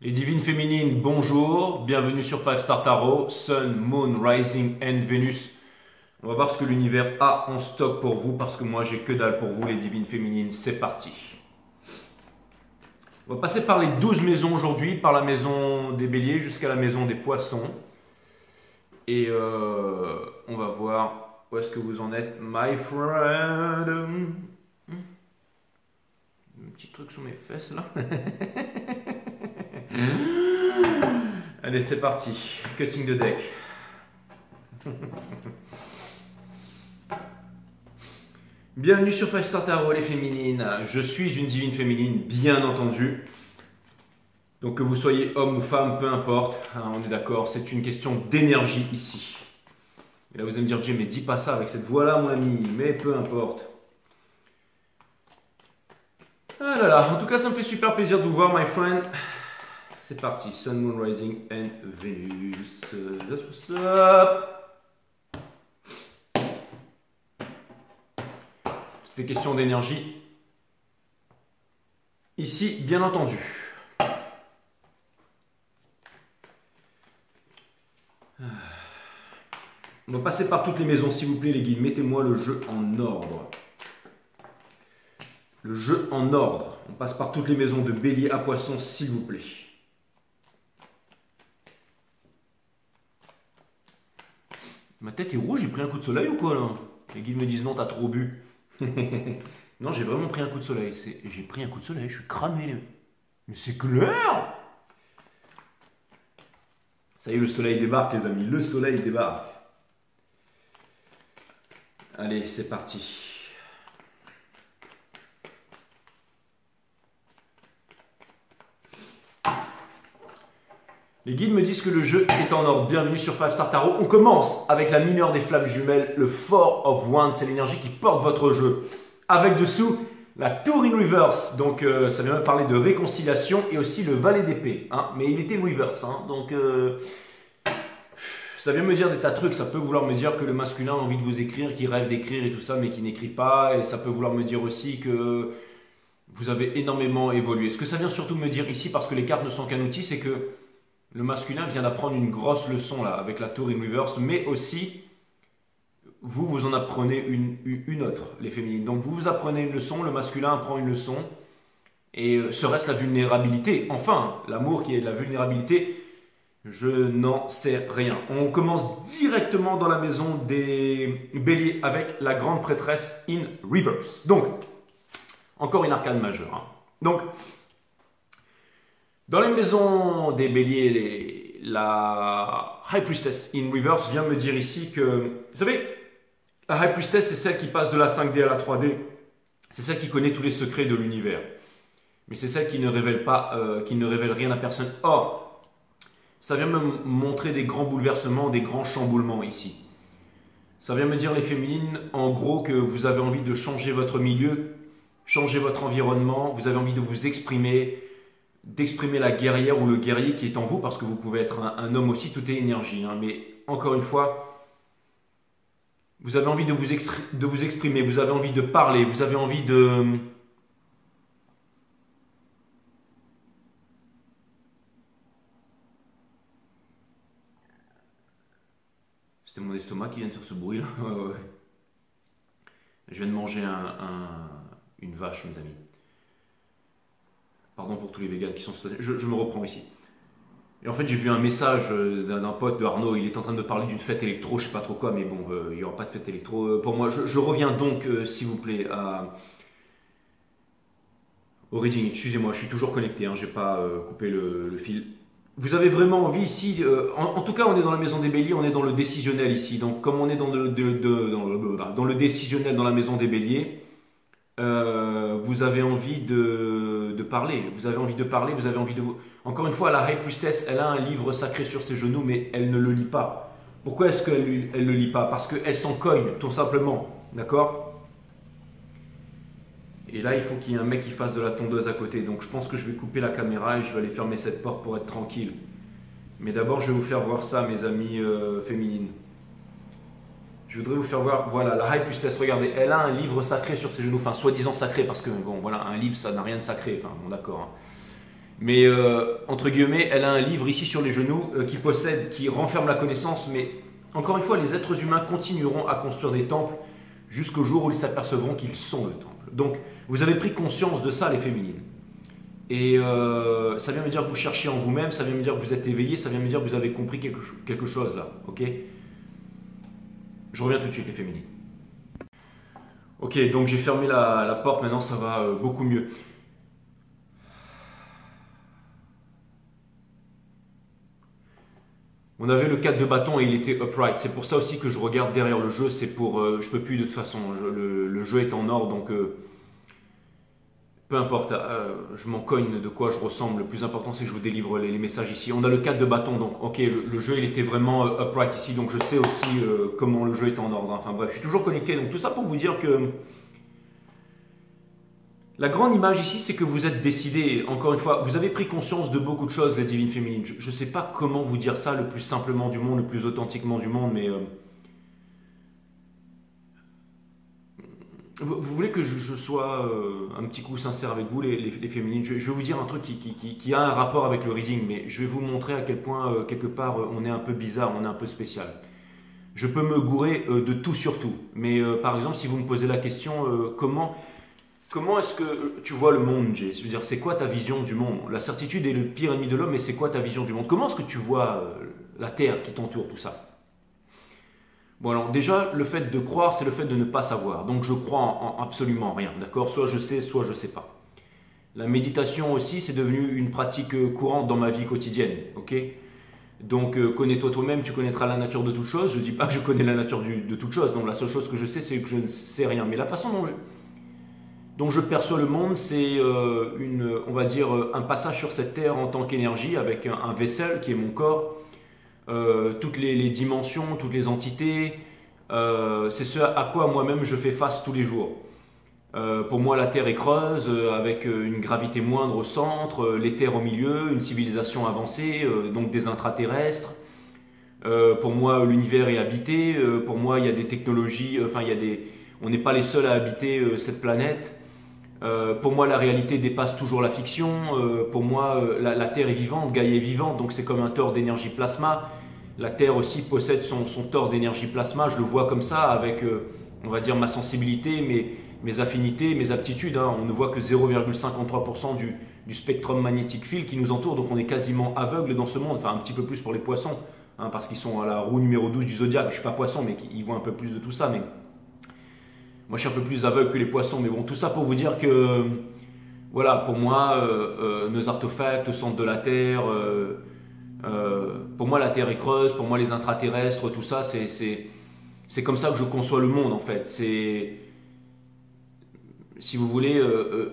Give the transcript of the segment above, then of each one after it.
Les divines féminines, bonjour, bienvenue sur 5 Star Tarot, Sun, Moon, Rising and Venus. On va voir ce que l'univers a en stock pour vous parce que moi j'ai que dalle pour vous les divines féminines, c'est parti. On va passer par les 12 maisons aujourd'hui, par la maison des béliers jusqu'à la maison des poissons. Et on va voir où est-ce que vous en êtes, my friend. Un petit truc sur mes fesses là. Allez, c'est parti. Cutting the deck. Bienvenue sur 5 Star Tarot, les féminines. Je suis une divine féminine, bien entendu. Donc que vous soyez homme ou femme, peu importe. Hein, on est d'accord, c'est une question d'énergie ici. Et là, vous allez me dire, Jay, mais dis pas ça avec cette voix-là, mon ami. Mais peu importe. Ah là là, en tout cas, ça me fait super plaisir de vous voir, my friend. C'est parti, Sun, Moon, Rising and Venus. That's what's up. Toutes ces questions d'énergie. Ici, bien entendu. On va passer par toutes les maisons, s'il vous plaît, les guides. Mettez-moi le jeu en ordre. Le jeu en ordre. On passe par toutes les maisons de bélier à poisson, s'il vous plaît. Ma tête est rouge, j'ai pris un coup de soleil ou quoi là? Les guides me disent non, t'as trop bu. Non, j'ai vraiment pris un coup de soleil. J'ai pris un coup de soleil, je suis cramé. Mais c'est clair! Ça y est, le soleil débarque, les amis. Le soleil débarque. Allez, c'est parti. Les guides me disent que le jeu est en ordre. Bienvenue sur 5 Star Tarot. On commence avec la mineure des flammes jumelles, le Four of Wands. C'est l'énergie qui porte votre jeu. Avec dessous, la Tour in Reverse. Donc, ça vient me parler de réconciliation et aussi le Valet d'épée. Hein. Mais il était reverse. Hein. Donc, ça vient me dire des tas de trucs. Ça peut vouloir me dire que le masculin a envie de vous écrire, qu'il rêve d'écrire et tout ça, mais qui n'écrit pas. Et ça peut vouloir me dire aussi que vous avez énormément évolué. Ce que ça vient surtout me dire ici, parce que les cartes ne sont qu'un outil, c'est que le masculin vient d'apprendre une grosse leçon là avec la Tour in Reverse, mais aussi vous en apprenez une autre, les féminines. Donc vous apprenez une leçon, le masculin apprend une leçon, et serait-ce la vulnérabilité? Enfin, l'amour qui est la vulnérabilité, je n'en sais rien. On commence directement dans la maison des béliers avec la grande prêtresse in Reverse. Donc, encore une arcane majeure. Hein. Donc, dans les maisons des béliers, la High Priestess in Reverse vient me dire ici que, vous savez, la High Priestess, c'est celle qui passe de la 5D à la 3D. C'est celle qui connaît tous les secrets de l'univers. Mais c'est celle qui ne révèle pas, qui ne révèle rien à personne. Or, ça vient me montrer des grands bouleversements, des grands chamboulements ici. Ça vient me dire, les féminines, en gros, que vous avez envie de changer votre milieu, changer votre environnement, vous avez envie de vous exprimer, d'exprimer la guerrière ou le guerrier qui est en vous, parce que vous pouvez être un homme aussi, tout est énergie. Hein, mais encore une fois, vous avez envie de vous exprimer, vous avez envie de parler, vous avez envie de... C'était mon estomac qui vient de faire ce bruit là. Ouais. Je viens de manger une vache, mes amis. Pardon pour tous les végans qui sont... Je me reprends ici. Et en fait, j'ai vu un message d'un pote de Arnaud. Il est en train de me parler d'une fête électro, je sais pas trop quoi, mais bon, il n'y aura pas de fête électro. Pour moi, je reviens donc, s'il vous plaît, au reading. Excusez-moi, je suis toujours connecté, hein, j'ai pas coupé le fil. Vous avez vraiment envie ici... en tout cas, on est dans la maison des béliers, on est dans le décisionnel ici. Donc, comme on est dans le décisionnel dans la maison des béliers, vous avez envie de parler, vous avez envie de parler, vous avez envie de vous... Encore une fois, la High Priestess, elle a un livre sacré sur ses genoux, mais elle ne le lit pas. Pourquoi est-ce qu'elle ne le lit pas? Parce qu'elle s'en cogne, tout simplement. D'accord? Et là, il faut qu'il y ait un mec qui fasse de la tondeuse à côté. Donc, je pense que je vais couper la caméra et je vais aller fermer cette porte pour être tranquille. Mais d'abord, je vais vous faire voir ça, mes amis féminines. Je voudrais vous faire voir, voilà, la High Priestess, regardez, elle a un livre sacré sur ses genoux, enfin, soi-disant sacré, parce que, bon, voilà, un livre, ça n'a rien de sacré, enfin, bon, d'accord. Hein. Mais entre guillemets, elle a un livre ici sur les genoux qui renferme la connaissance. Mais encore une fois, les êtres humains continueront à construire des temples jusqu'au jour où ils s'apercevront qu'ils sont le temple. Donc, vous avez pris conscience de ça, les féminines. Et ça vient me dire que vous cherchez en vous-même, ça vient me dire que vous êtes éveillé, ça vient me dire que vous avez compris quelque chose là. Ok? Je reviens tout de suite, les féminines. Ok, donc j'ai fermé la porte, maintenant ça va beaucoup mieux. On avait le 4 de bâton et il était upright. C'est pour ça aussi que je regarde derrière le jeu. C'est pour, je peux plus de toute façon. Le jeu est en ordre, donc peu importe. Je m'en cogne de quoi je ressemble. Le plus important, c'est que je vous délivre les messages ici. On a le 4 de bâton, donc ok, le jeu il était vraiment upright ici, donc je sais aussi comment le jeu est en ordre. Enfin bref, je suis toujours connecté. Donc tout ça pour vous dire que la grande image ici, c'est que vous êtes décidé, encore une fois, vous avez pris conscience de beaucoup de choses, les divines féminines. Je ne sais pas comment vous dire ça le plus simplement du monde, le plus authentiquement du monde, mais vous voulez que je sois un petit coup sincère avec vous, les féminines. Je vais vous dire un truc qui a un rapport avec le reading, mais je vais vous montrer à quel point, quelque part, on est un peu bizarre, on est un peu spécial. Je peux me gourer de tout sur tout, mais par exemple, si vous me posez la question, comment est-ce que tu vois le monde, Jay? C'est-à-dire, c'est quoi ta vision du monde? La certitude est le pire ennemi de l'homme, mais c'est quoi ta vision du monde? Comment est-ce que tu vois la terre qui t'entoure, tout ça? Bon, alors déjà, le fait de croire, c'est le fait de ne pas savoir. Donc, je crois en absolument rien, d'accord? Soit je sais, soit je ne sais pas. La méditation aussi, c'est devenu une pratique courante dans ma vie quotidienne, ok? Donc, connais-toi toi-même, tu connaîtras la nature de toute chose. Je ne dis pas que je connais la nature de toute chose. Donc, la seule chose que je sais, c'est que je ne sais rien. Mais la façon dont je perçois le monde, c'est on va dire, un passage sur cette terre en tant qu'énergie avec un vaisselle qui est mon corps, toutes les dimensions, toutes les entités, c'est ce à quoi moi-même je fais face tous les jours. Pour moi, la Terre est creuse, avec une gravité moindre au centre, l'éther au milieu, une civilisation avancée, donc des intraterrestres. Pour moi, l'univers est habité. Pour moi, il y a des technologies, on n'est pas les seuls à habiter cette planète. Pour moi, la réalité dépasse toujours la fiction. Pour moi, la Terre est vivante, Gaïa est vivante, donc c'est comme un tore d'énergie plasma. La Terre aussi possède son tore d'énergie plasma. Je le vois comme ça, avec, on va dire, ma sensibilité, mes affinités, mes aptitudes. Hein. On ne voit que 0,53% du spectrum magnétique field qui nous entoure, donc on est quasiment aveugle dans ce monde. Enfin, un petit peu plus pour les poissons, hein, parce qu'ils sont à la roue numéro 12 du zodiaque. Je ne suis pas poisson, mais ils voient un peu plus de tout ça. Mais moi, je suis un peu plus aveugle que les poissons, mais bon, tout ça pour vous dire que, voilà, pour moi, nos artefacts au centre de la Terre, pour moi, la Terre est creuse, pour moi, les intraterrestres, tout ça, c'est comme ça que je conçois le monde, en fait. C'est, si vous voulez,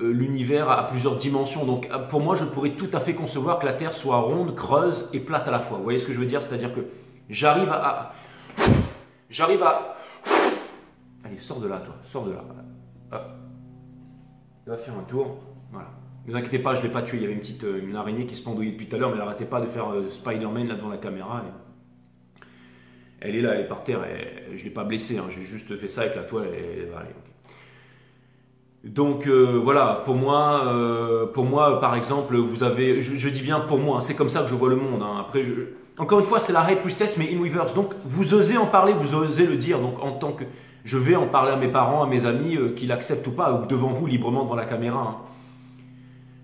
l'univers a plusieurs dimensions. Donc, pour moi, je pourrais tout à fait concevoir que la Terre soit ronde, creuse et plate à la fois. Vous voyez ce que je veux dire? C'est-à-dire que j'arrive à allez, sors de là, toi, sors de là. Hop. Ça va faire un tour. Voilà. Ne vous inquiétez pas, je ne l'ai pas tué. Il y avait une araignée qui se pendouillait depuis tout à l'heure, mais elle n'arrêtait pas de faire Spider-Man là devant la caméra. Elle est là, elle est par terre. Je ne l'ai pas blessée, hein. J'ai juste fait ça avec la toile. Allez, okay. Donc voilà, pour moi, par exemple, vous avez, je dis bien pour moi, hein, c'est comme ça que je vois le monde. Hein. Après, encore une fois, c'est la High Priestess, mais in reverse. Donc vous osez en parler, vous osez le dire. Donc en tant que je vais en parler à mes parents, à mes amis, qu'ils l'acceptent ou pas, ou devant vous, librement devant la caméra. Hein.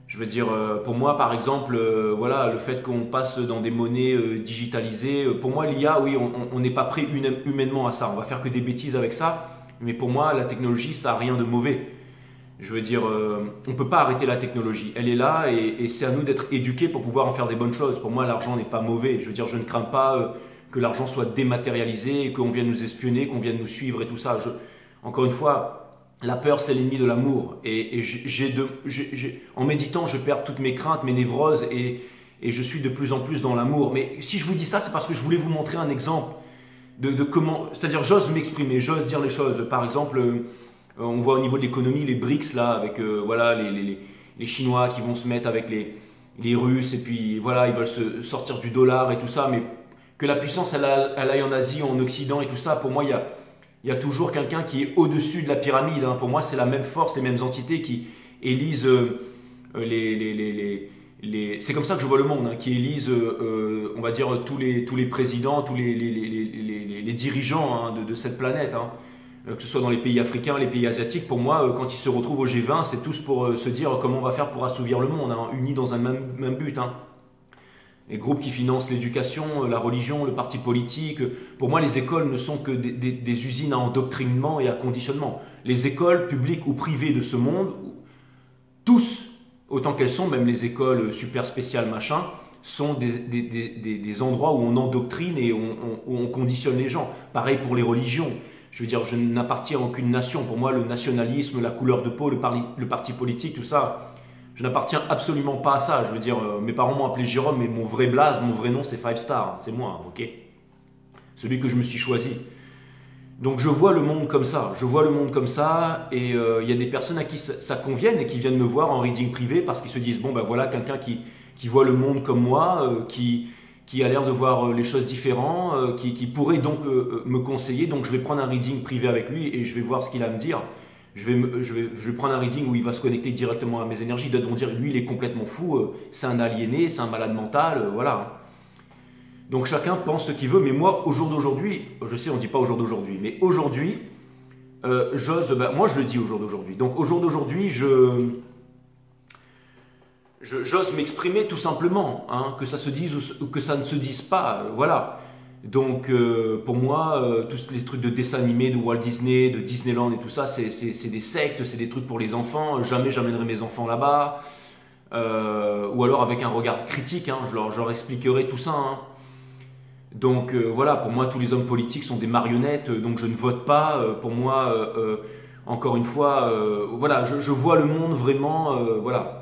Je veux dire, pour moi, par exemple, voilà, le fait qu'on passe dans des monnaies digitalisées, pour moi, l'IA, oui, on n'est pas prêt humainement à ça. On va faire que des bêtises avec ça. Mais pour moi, la technologie, ça n'a rien de mauvais. Je veux dire, on ne peut pas arrêter la technologie. Elle est là et c'est à nous d'être éduqués pour pouvoir en faire des bonnes choses. Pour moi, l'argent n'est pas mauvais. Je veux dire, je ne crains pas que l'argent soit dématérialisé, qu'on vienne nous espionner, qu'on vienne nous suivre et tout ça. Encore une fois, la peur, c'est l'ennemi de l'amour. Et en méditant, je perds toutes mes craintes, mes névroses et je suis de plus en plus dans l'amour. Mais si je vous dis ça, c'est parce que je voulais vous montrer un exemple de comment... C'est-à-dire, j'ose m'exprimer, j'ose dire les choses. Par exemple, on voit au niveau de l'économie les BRICS, là, avec voilà, les Chinois qui vont se mettre avec les Russes. Et puis, voilà, ils veulent se sortir du dollar et tout ça. Mais que la puissance, elle aille en Asie, en Occident et tout ça, pour moi, il y a toujours quelqu'un qui est au-dessus de la pyramide. Hein. Pour moi, c'est la même force, les mêmes entités qui élisent les c'est comme ça que je vois le monde, hein, qui élisent, on va dire, tous les présidents, tous les dirigeants, hein, de cette planète, hein. Que ce soit dans les pays africains, les pays asiatiques. Pour moi, quand ils se retrouvent au G20, c'est tous pour se dire comment on va faire pour assouvir le monde, hein, unis dans un même but, hein. Les groupes qui financent l'éducation, la religion, le parti politique. Pour moi, les écoles ne sont que des usines à endoctrinement et à conditionnement. Les écoles publiques ou privées de ce monde, tous, autant qu'elles sont, même les écoles super spéciales, machin, sont des endroits où on endoctrine et où on conditionne les gens. Pareil pour les religions. Je veux dire, je n'appartiens à aucune nation. Pour moi, le nationalisme, la couleur de peau, le parti politique, tout ça, je n'appartiens absolument pas à ça. Je veux dire, mes parents m'ont appelé Jérôme, mais mon vrai blaze, mon vrai nom, c'est Five Star. Hein, c'est moi, ok? Celui que je me suis choisi. Donc je vois le monde comme ça. Je vois le monde comme ça. Et il y a des personnes à qui ça convienne et qui viennent me voir en reading privé parce qu'ils se disent, bon, ben voilà, quelqu'un qui voit le monde comme moi, qui a l'air de voir les choses différentes, qui pourrait donc me conseiller. Donc je vais prendre un reading privé avec lui et je vais voir ce qu'il a à me dire. Je vais prendre un reading où il va se connecter directement à mes énergies. D'autres vont dire, lui, il est complètement fou, c'est un aliéné, c'est un malade mental, voilà. Donc chacun pense ce qu'il veut, mais moi, au jour d'aujourd'hui, je sais, on ne dit pas au jour d'aujourd'hui, mais aujourd'hui, moi je le dis au jour d'aujourd'hui. Donc au jour d'aujourd'hui, j'ose m'exprimer tout simplement, hein, que ça se dise ou que ça ne se dise pas, voilà. Donc pour moi, tous les trucs de dessins animés de Walt Disney, de Disneyland et tout ça, c'est des sectes, c'est des trucs pour les enfants. Jamais j'amènerai mes enfants là-bas. Ou alors avec un regard critique, hein, je leur expliquerai tout ça. Hein. Donc voilà, pour moi, tous les hommes politiques sont des marionnettes, donc je ne vote pas. Pour moi, encore une fois, voilà, je vois le monde vraiment, voilà.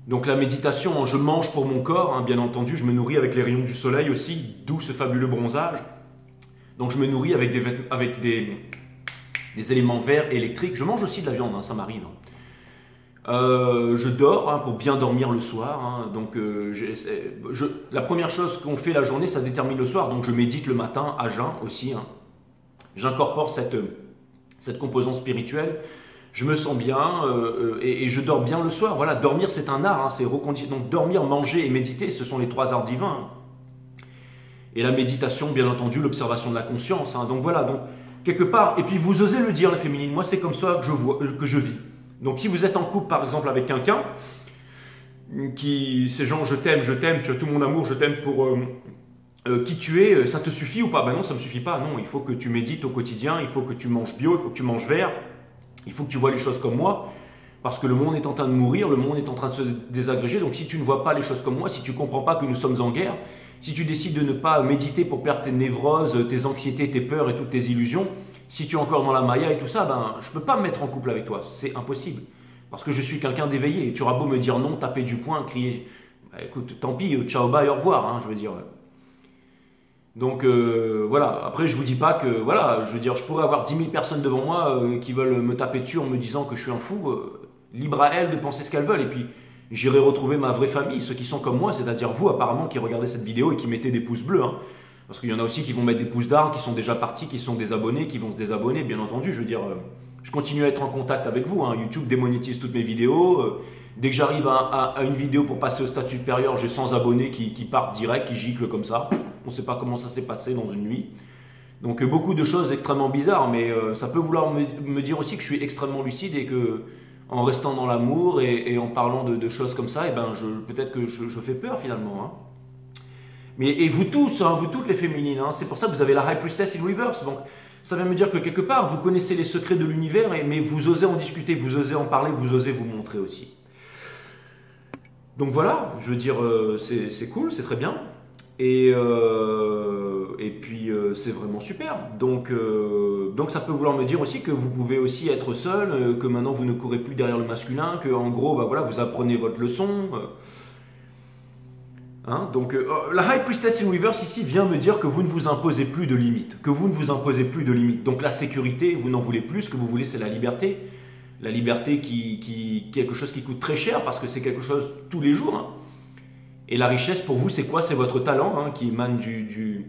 Donc la méditation, je mange pour mon corps, hein, bien entendu, je me nourris avec les rayons du soleil aussi, d'où ce fabuleux bronzage. Donc je me nourris avec des éléments verts électriques. Je mange aussi de la viande, hein, ça m'arrive. Je dors, hein, pour bien dormir le soir. Hein, donc la première chose qu'on fait la journée, ça détermine le soir. Donc je médite le matin à jeun aussi. Hein. J'incorpore cette composante spirituelle. Je me sens bien et je dors bien le soir. Voilà, dormir c'est un art, hein, c'est reconditionner. Donc dormir, manger et méditer, ce sont les trois arts divins. Hein. Et la méditation, bien entendu, l'observation de la conscience. Hein. Donc voilà, donc quelque part. Et puis vous osez le dire, les féminines. Moi, c'est comme ça que je vis. Donc si vous êtes en couple, par exemple, avec quelqu'un ces gens, je t'aime, tu as tout mon amour, je t'aime pour qui tu es, ça te suffit ou pas? Ben non, ça ne me suffit pas. Non, il faut que tu médites au quotidien, il faut que tu manges bio, il faut que tu manges vert. Il faut que tu vois les choses comme moi, parce que le monde est en train de mourir, le monde est en train de se désagréger. Donc si tu ne vois pas les choses comme moi, si tu ne comprends pas que nous sommes en guerre, si tu décides de ne pas méditer pour perdre tes névroses, tes anxiétés, tes peurs et toutes tes illusions, si tu es encore dans la maya et tout ça, ben, je ne peux pas me mettre en couple avec toi, c'est impossible. Parce que je suis quelqu'un d'éveillé. Tu auras beau me dire non, taper du poing, crier, bah, écoute, tant pis, ciao, bye, au revoir, hein, je veux dire. Donc voilà, après je vous dis pas que, voilà, je veux dire, je pourrais avoir 10 000 personnes devant moi qui veulent me taper dessus en me disant que je suis un fou, libre à elles de penser ce qu'elles veulent, et puis j'irai retrouver ma vraie famille, ceux qui sont comme moi, c'est-à-dire vous apparemment qui regardez cette vidéo et qui mettez des pouces bleus, hein, parce qu'il y en a aussi qui vont mettre des pouces d'art, qui sont déjà partis, qui sont désabonnés, qui vont se désabonner, bien entendu, je veux dire, je continue à être en contact avec vous, hein. YouTube démonétise toutes mes vidéos, dès que j'arrive à une vidéo pour passer au stade supérieur, j'ai 100 abonnés qui partent direct, qui giclent comme ça. On ne sait pas comment ça s'est passé dans une nuit. Donc beaucoup de choses extrêmement bizarres, mais ça peut vouloir me dire aussi que je suis extrêmement lucide et que en restant dans l'amour et en parlant de choses comme ça, et ben peut-être que je fais peur finalement. Hein. Et vous tous, hein, vous toutes les féminines, hein, c'est pour ça que vous avez la High Priestess in Reverse. Donc ça vient me dire que quelque part, vous connaissez les secrets de l'univers, mais vous osez en discuter, vous osez en parler, vous osez vous montrer aussi. Donc voilà, je veux dire, c'est cool, c'est très bien. Et puis c'est vraiment super. Donc ça peut vouloir me dire aussi que vous pouvez aussi être seul, que maintenant vous ne courez plus derrière le masculin, que en gros bah, voilà, vous apprenez votre leçon. Hein, donc la High Priestess in Reverse ici vient me dire que vous ne vous imposez plus de limites. Que vous ne vous imposez plus de limites. Donc la sécurité, vous n'en voulez plus. Ce que vous voulez, c'est la liberté. La liberté qui quelque chose qui coûte très cher parce que c'est quelque chose tous les jours. Hein. Et la richesse, pour vous, c'est quoi? C'est votre talent, hein, qui émane du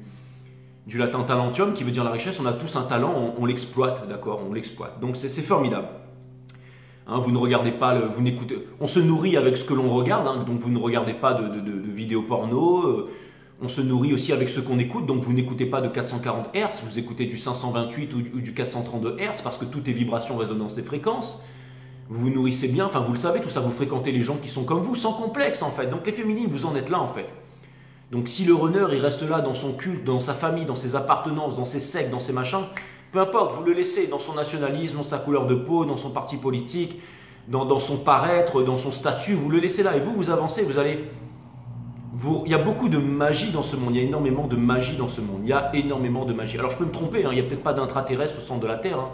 latin talentium, qui veut dire la richesse. On a tous un talent, on l'exploite, d'accord? On l'exploite. Donc c'est formidable. Hein, vous ne regardez pas, vous n'écoutez. On se nourrit avec ce que l'on regarde, hein, donc vous ne regardez pas de vidéos porno. On se nourrit aussi avec ce qu'on écoute, donc vous n'écoutez pas de 440 Hz, vous écoutez du 528 ou du 432 Hz parce que toutes les vibrations résonnent dans ces fréquences. Vous vous nourrissez bien, enfin vous le savez, tout ça, vous fréquentez les gens qui sont comme vous, sans complexe en fait. Donc les féminines, vous en êtes là en fait. Donc si le runner, il reste là dans son culte, dans sa famille, dans ses appartenances, dans ses sectes, dans ses machins, peu importe, vous le laissez dans son nationalisme, dans sa couleur de peau, dans son parti politique, dans son paraître, dans son statut, vous le laissez là. Et vous avancez, vous allez... il y a beaucoup de magie dans ce monde, il y a énormément de magie dans ce monde, il y a énormément de magie. Alors je peux me tromper, hein, il n'y a peut-être pas d'intraterrestres au centre de la Terre, hein.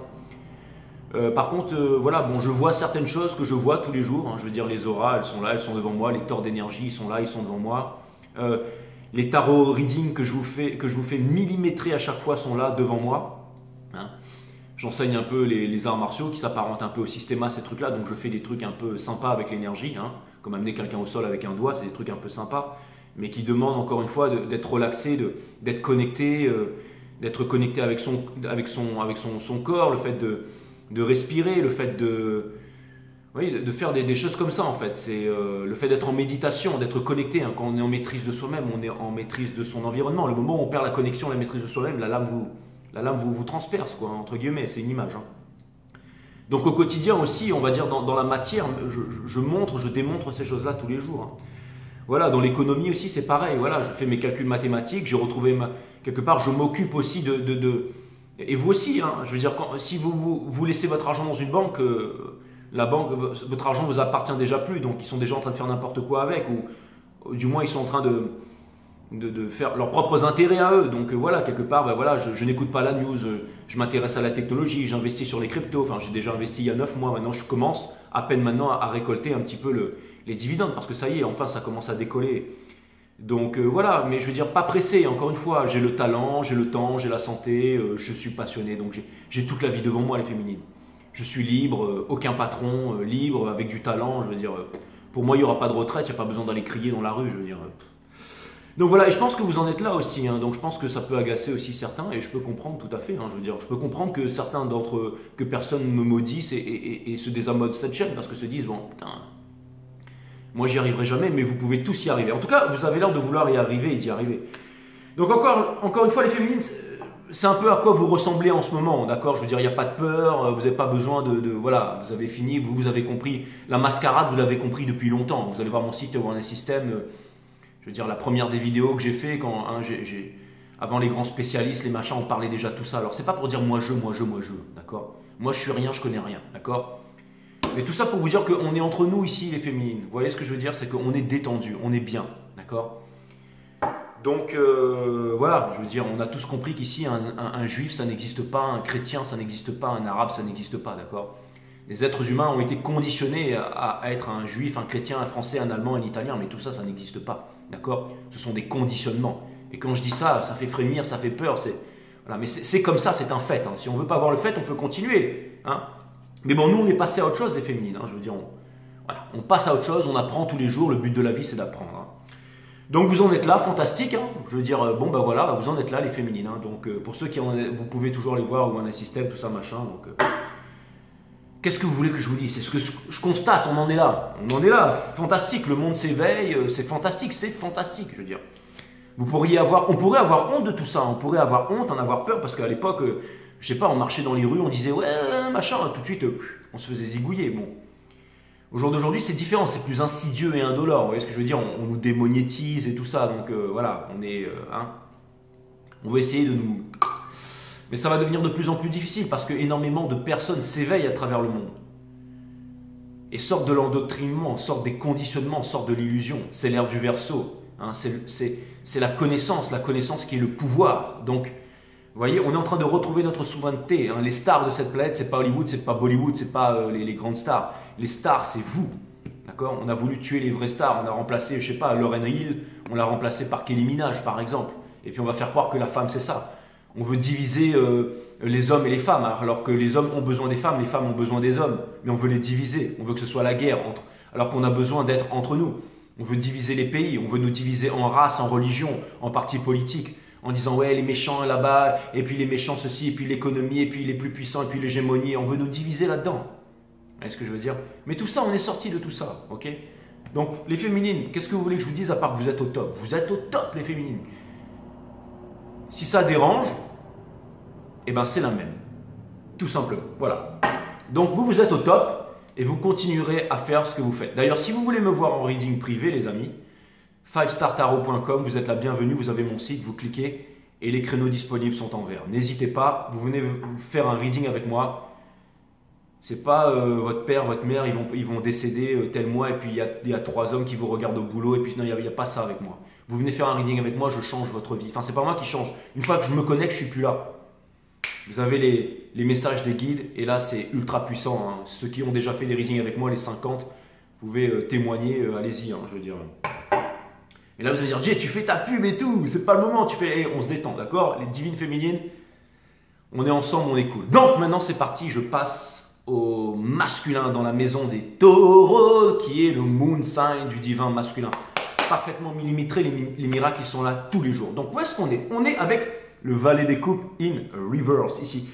Par contre, voilà, bon, je vois certaines choses que je vois tous les jours. Hein, je veux dire, les auras, elles sont là, elles sont devant moi. Les torts d'énergie, ils sont là, ils sont devant moi. Les tarots reading que je vous fais millimétrer à chaque fois sont là devant moi. Hein. J'enseigne un peu les arts martiaux qui s'apparentent un peu au systéma, ces trucs-là. Donc je fais des trucs un peu sympas avec l'énergie, hein, comme amener quelqu'un au sol avec un doigt, c'est des trucs un peu sympas, mais qui demandent encore une fois d'être relaxé, d'être connecté, avec son corps, le fait de respirer, le fait de faire des choses comme ça en fait. C'est le fait d'être en méditation, d'être connecté. Hein. Quand on est en maîtrise de soi-même, on est en maîtrise de son environnement. Le moment où on perd la connexion, la maîtrise de soi-même, la lame vous transperce, quoi, entre guillemets, c'est une image. Hein. Donc au quotidien aussi, on va dire dans la matière, je démontre ces choses-là tous les jours. Hein. Voilà, dans l'économie aussi, c'est pareil. Voilà, je fais mes calculs mathématiques, j'ai retrouvé quelque part, je m'occupe aussi et vous aussi, hein, je veux dire, si vous laissez votre argent dans une banque, la banque, votre argent vous appartient déjà plus, donc ils sont déjà en train de faire n'importe quoi avec, ou du moins ils sont en train de faire leurs propres intérêts à eux. Donc voilà, quelque part, ben voilà, je n'écoute pas la news, je m'intéresse à la technologie, j'investis sur les cryptos, enfin j'ai déjà investi il y a 9 mois, maintenant je commence à peine maintenant à récolter un petit peu les dividendes, parce que ça y est, enfin ça commence à décoller. Donc voilà, mais je veux dire, pas pressé, encore une fois, j'ai le talent, j'ai le temps, j'ai la santé, je suis passionné, donc j'ai toute la vie devant moi, les féminines. Je suis libre, aucun patron, libre, avec du talent, je veux dire, pour moi il n'y aura pas de retraite, il n'y a pas besoin d'aller crier dans la rue, je veux dire. Donc voilà, et je pense que vous en êtes là aussi, hein, donc je pense que ça peut agacer aussi certains, et je peux comprendre tout à fait, hein, je veux dire, je peux comprendre que certains d'entre eux, que personne me maudisse et se désamodent cette chaîne, parce que se disent, bon, putain, moi j'y arriverai jamais, mais vous pouvez tous y arriver. En tout cas, vous avez l'air de vouloir y arriver et d'y arriver. Donc encore une fois, les féminines, c'est un peu à quoi vous ressemblez en ce moment, d'accord? Je veux dire, il n'y a pas de peur, vous n'avez pas besoin voilà, vous avez fini, vous avez compris. La mascarade, vous l'avez compris depuis longtemps. Vous allez voir mon site One System. Je veux dire, la première des vidéos que j'ai fait, avant les grands spécialistes, les machins, on parlait déjà de tout ça. Alors c'est pas pour dire moi je, d'accord? Moi je suis rien, je connais rien, d'accord? Mais tout ça pour vous dire qu'on est entre nous ici, les féminines. Vous voyez ce que je veux dire? C'est qu'on est détendu, on est bien, d'accord? Donc voilà, je veux dire, on a tous compris qu'ici, un juif, ça n'existe pas, un chrétien, ça n'existe pas, un arabe, ça n'existe pas, d'accord? Les êtres humains ont été conditionnés à être un juif, un chrétien, un français, un allemand, un italien, mais tout ça, ça n'existe pas, d'accord? Ce sont des conditionnements. Et quand je dis ça, ça fait frémir, ça fait peur, voilà, mais c'est comme ça, c'est un fait. Hein. Si on ne veut pas voir le fait, on peut continuer, hein. Mais bon, nous, on est passé à autre chose, les féminines. Hein, je veux dire, voilà, on passe à autre chose, on apprend tous les jours. Le but de la vie, c'est d'apprendre. Hein. Donc, vous en êtes là, fantastique. Hein, je veux dire, bon, ben voilà, vous en êtes là, les féminines. Hein, donc, pour ceux vous pouvez toujours les voir, ou un système, tout ça, machin. Donc, qu'est-ce que vous voulez que je vous dise? C'est ce que je constate, on en est là. On en est là, fantastique. Le monde s'éveille, c'est fantastique, je veux dire. On pourrait avoir honte de tout ça. On pourrait avoir honte, en avoir peur, parce qu'à l'époque... je sais pas, on marchait dans les rues, on disait ouais, machin, tout de suite, on se faisait zigouiller. Bon. Au jour d'aujourd'hui, c'est différent, c'est plus insidieux et indolore. Vous voyez ce que je veux dire? On nous démonétise et tout ça. Donc voilà, on va essayer de nous. Mais ça va devenir de plus en plus difficile parce que énormément de personnes s'éveillent à travers le monde et sortent de l'endoctrinement, sortent des conditionnements, sortent de l'illusion. C'est l'ère du Verseau. Hein, c'est la connaissance qui est le pouvoir. Donc, vous voyez, on est en train de retrouver notre souveraineté. Hein. Les stars de cette planète, c'est pas Hollywood, c'est pas Bollywood, c'est pas les grandes stars. Les stars, c'est vous. D'accord? On a voulu tuer les vraies stars. On a remplacé, je sais pas, Lauryn Hill, on l'a remplacé par Kelly Minaj, par exemple. Et puis on va faire croire que la femme, c'est ça. On veut diviser les hommes et les femmes, alors que les hommes ont besoin des femmes, les femmes ont besoin des hommes. Mais on veut les diviser. On veut que ce soit la guerre alors qu'on a besoin d'être entre nous. On veut diviser les pays. On veut nous diviser en race, en religion, en partis politiques. En disant ouais les méchants là-bas, et puis les méchants ceci, et puis l'économie, et puis les plus puissants, et puis l'hégémonie, on veut nous diviser là-dedans. voyez ce que je veux dire? Mais tout ça, on est sorti de tout ça, ok? Donc, les féminines, qu'est-ce que vous voulez que je vous dise à part que vous êtes au top? Vous êtes au top, les féminines. Si ça dérange, eh ben c'est la même. Tout simplement, voilà. Donc, vous êtes au top et vous continuerez à faire ce que vous faites. D'ailleurs, si vous voulez me voir en reading privé, les amis, 5startarot.com, vous êtes la bienvenue, vous avez mon site, vous cliquez et les créneaux disponibles sont en vert. N'hésitez pas, vous venez faire un reading avec moi. C'est pas votre père, votre mère, ils vont décéder tel mois et puis il y a 3 hommes qui vous regardent au boulot et puis non, il n'y a pas ça avec moi. Vous venez faire un reading avec moi, je change votre vie. Enfin, c'est pas moi qui change. Une fois que je me connecte, je suis plus là. Vous avez les messages des guides et là, c'est ultra puissant. Hein. Ceux qui ont déjà fait des readings avec moi, les 50, vous pouvez témoigner, allez-y, hein, je veux dire. Et là, vous allez dire, Jay, tu fais ta pub et tout, c'est pas le moment, tu fais, hey, on se détend, d'accord? Les divines féminines, on est ensemble, on est cool. Donc maintenant, c'est parti, je passe au masculin dans la maison des taureaux, qui est le moon sign du divin masculin. Parfaitement millimétré, les miracles, ils sont là tous les jours. Donc où est-ce qu'on est? On est avec le valet des coupes in reverse, ici.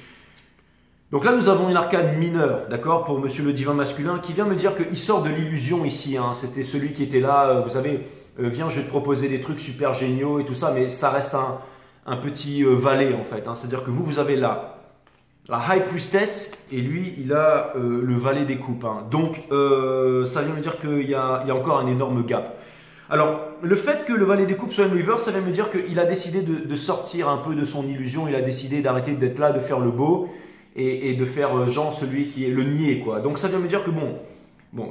Donc là, nous avons une arcane mineure, d'accord, pour monsieur le divin masculin, qui vient me dire qu'il sort de l'illusion ici. Hein. C'était celui qui était là, vous savez, viens, je vais te proposer des trucs super géniaux et tout ça, mais ça reste un petit valet en fait. Hein. C'est-à-dire que vous avez la High Priestess et lui, il a le valet des coupes. Hein. Donc, ça vient me dire qu'il y a encore un énorme gap. Alors, le fait que le valet des coupes soit une reverse, ça vient me dire qu'il a décidé de sortir un peu de son illusion. Il a décidé d'arrêter d'être là, de faire le beau et de faire genre celui qui est le niais, quoi. Donc, ça vient me dire que bon,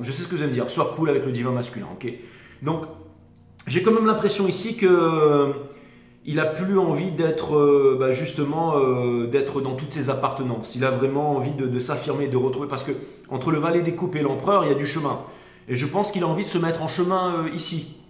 je sais ce que vous allez me dire. Sois cool avec le divin masculin, ok? Donc, j'ai quand même l'impression ici que il a plus envie d'être justement d'être dans toutes ses appartenances. Il a vraiment envie de s'affirmer, de retrouver, parce que entre le valet des coupes et l'empereur, il y a du chemin. Et je pense qu'il a envie de se mettre en chemin ici.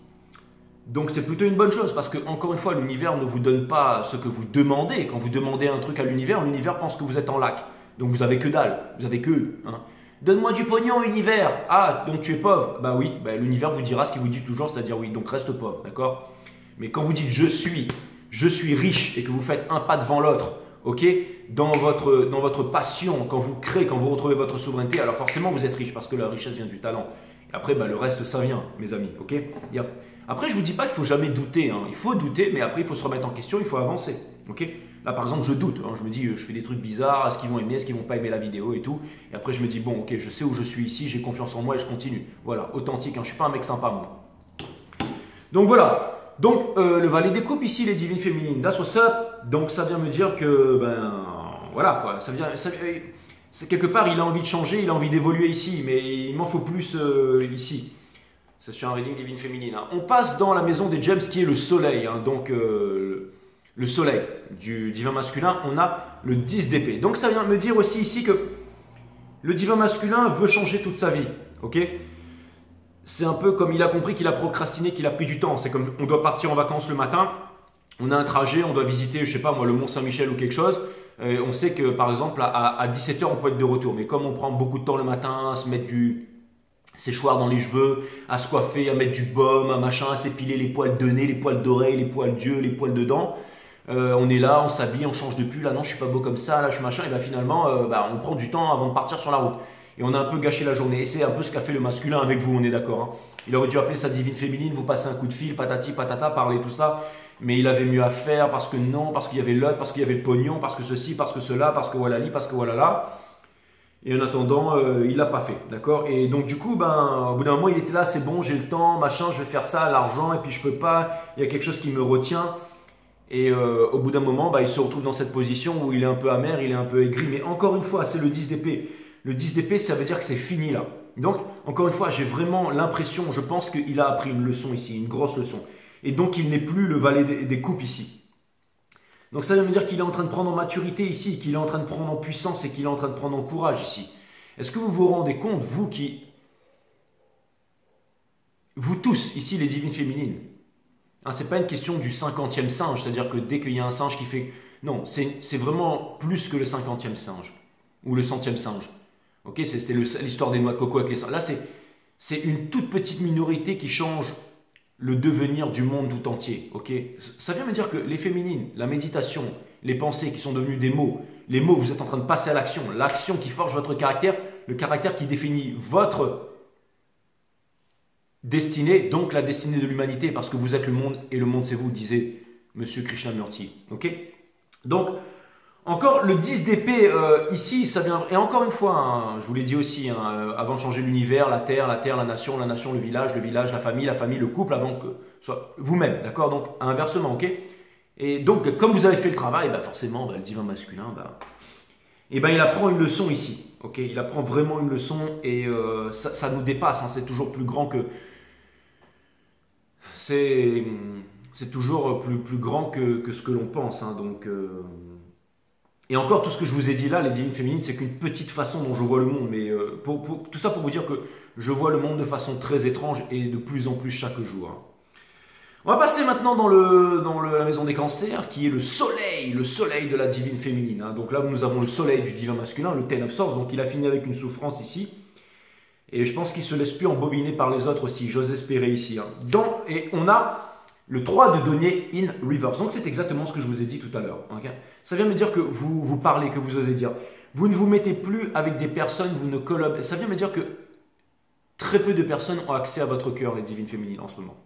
Donc c'est plutôt une bonne chose, parce que encore une fois, l'univers ne vous donne pas ce que vous demandez. Quand vous demandez un truc à l'univers pense que vous êtes en lac. Donc vous avez que dalle, vous avez que hein. Donne-moi du pognon, univers. Ah, donc tu es pauvre. Bah oui, l'univers vous dira ce qu'il vous dit toujours, c'est-à-dire oui, donc reste pauvre, d'accord? Mais quand vous dites je suis riche et que vous faites un pas devant l'autre, ok? Dans votre passion, quand vous créez, quand vous retrouvez votre souveraineté, alors forcément vous êtes riche parce que la richesse vient du talent. Et après, le reste, ça vient, mes amis, ok? Après, je ne vous dis pas qu'il ne faut jamais douter, hein. Il faut douter, mais après, il faut se remettre en question, il faut avancer, ok? Là, par exemple, je doute, hein. Je me dis, je fais des trucs bizarres, est-ce qu'ils vont aimer, est-ce qu'ils ne vont pas aimer la vidéo et tout. Et après, je me dis, bon, ok, je sais où je suis ici, j'ai confiance en moi et je continue. Voilà, authentique, hein. Je ne suis pas un mec sympa, moi. Donc voilà, donc le valet des coupes ici, les divines féminines, that's what's up. Donc ça vient me dire que, voilà quoi, c'est quelque part, il a envie de changer, il a envie d'évoluer ici, mais il m'en faut plus ici. C'est sur un reading divine féminine. Hein. On passe dans la maison des gems qui est le soleil, hein. Donc le soleil du divin masculin, on a le 10 d'épée. Donc ça vient me dire aussi ici que le divin masculin veut changer toute sa vie, ok? C'est un peu comme il a compris qu'il a procrastiné, qu'il a pris du temps. C'est comme on doit partir en vacances le matin, on a un trajet, on doit visiter, je sais pas moi, le Mont Saint-Michel ou quelque chose. On sait que par exemple à 17 h on peut être de retour. Mais comme on prend beaucoup de temps le matin à se mettre du séchoir dans les cheveux, à se coiffer, à mettre du baume, à machin, à s'épiler les poils de nez, les poils d'oreilles, les poils d'yeux, les poils de dents. On est là, on s'habille, on change de pull. Là non, je suis pas beau comme ça, là je suis machin. Et finalement, on prend du temps avant de partir sur la route. Et on a un peu gâché la journée. Et c'est un peu ce qu'a fait le masculin avec vous, on est d'accord. Hein. Il aurait dû appeler sa divine féminine, vous passer un coup de fil, patati, patata, parler tout ça. Mais il avait mieux à faire parce que non, parce qu'il y avait l'autre, parce qu'il y avait le pognon, parce que ceci, parce que cela, parce que voilà, parce que voilà là. Et en attendant, il l'a pas fait, d'accord? Et donc du coup, au bout d'un moment, il était là, c'est bon, j'ai le temps, machin, je vais faire ça, l'argent, et puis je peux pas, il y a quelque chose qui me retient. Et au bout d'un moment, il se retrouve dans cette position où il est un peu amer, il est un peu aigri. Mais encore une fois, c'est le 10 d'épée. Le 10 d'épée, ça veut dire que c'est fini là. Donc, encore une fois, j'ai vraiment l'impression, je pense qu'il a appris une leçon ici, une grosse leçon. Et donc, il n'est plus le valet des coupes ici. Donc, ça veut dire qu'il est en train de prendre en maturité ici, qu'il est en train de prendre en puissance et qu'il est en train de prendre en courage ici. Est-ce que vous vous rendez compte, vous tous, ici, les divines féminines, hein, ce n'est pas une question du 50e singe, c'est-à-dire que dès qu'il y a un singe qui fait... Non, c'est vraiment plus que le 50e singe, ou le 100e singe. Ok, c'était l'histoire des noix de coco avec les singes. Là, c'est une toute petite minorité qui change le devenir du monde tout entier. Ok, ça vient me dire que les féminines, la méditation, les pensées qui sont devenues des mots, les mots, vous êtes en train de passer à l'action, l'action qui forge votre caractère, le caractère qui définit votre destinée, donc la destinée de l'humanité, parce que vous êtes le monde et le monde c'est vous, disait Monsieur Krishnamurti. Ok. Donc, encore le 10 d'épée ici, ça vient, et encore une fois, hein, je vous l'ai dit aussi, hein, avant de changer l'univers, la terre, la nation, le village, la famille, le couple, avant que soit vous-même, d'accord. Donc, inversement, ok. Et donc, comme vous avez fait le travail, bah forcément, bah, le divin masculin, bah, et ben il apprend une leçon ici, ok. Il apprend vraiment une leçon et ça nous dépasse, hein, c'est toujours plus grand que c'est toujours plus grand que ce que l'on pense, hein, donc. Et encore, tout ce que je vous ai dit là, les divines féminines, c'est qu'une petite façon dont je vois le monde. Mais tout ça pour vous dire que je vois le monde de façon très étrange et de plus en plus chaque jour. Hein. On va passer maintenant dans la maison des cancers, qui est le soleil de la divine féminine. Hein. Donc là, nous avons le soleil du divin masculin, le Ten of Swords. Donc il a fini avec une souffrance ici. Et je pense qu'il ne se laisse plus embobiner par les autres aussi. J'ose espérer ici. Hein. Et on a le 3 de denier in reverse. Donc c'est exactement ce que je vous ai dit tout à l'heure. Okay, ça vient me dire que vous parlez, que vous osez dire. Vous ne vous mettez plus avec des personnes, vous ne collaborez. Ça vient me dire que très peu de personnes ont accès à votre cœur, les divines féminines, en ce moment.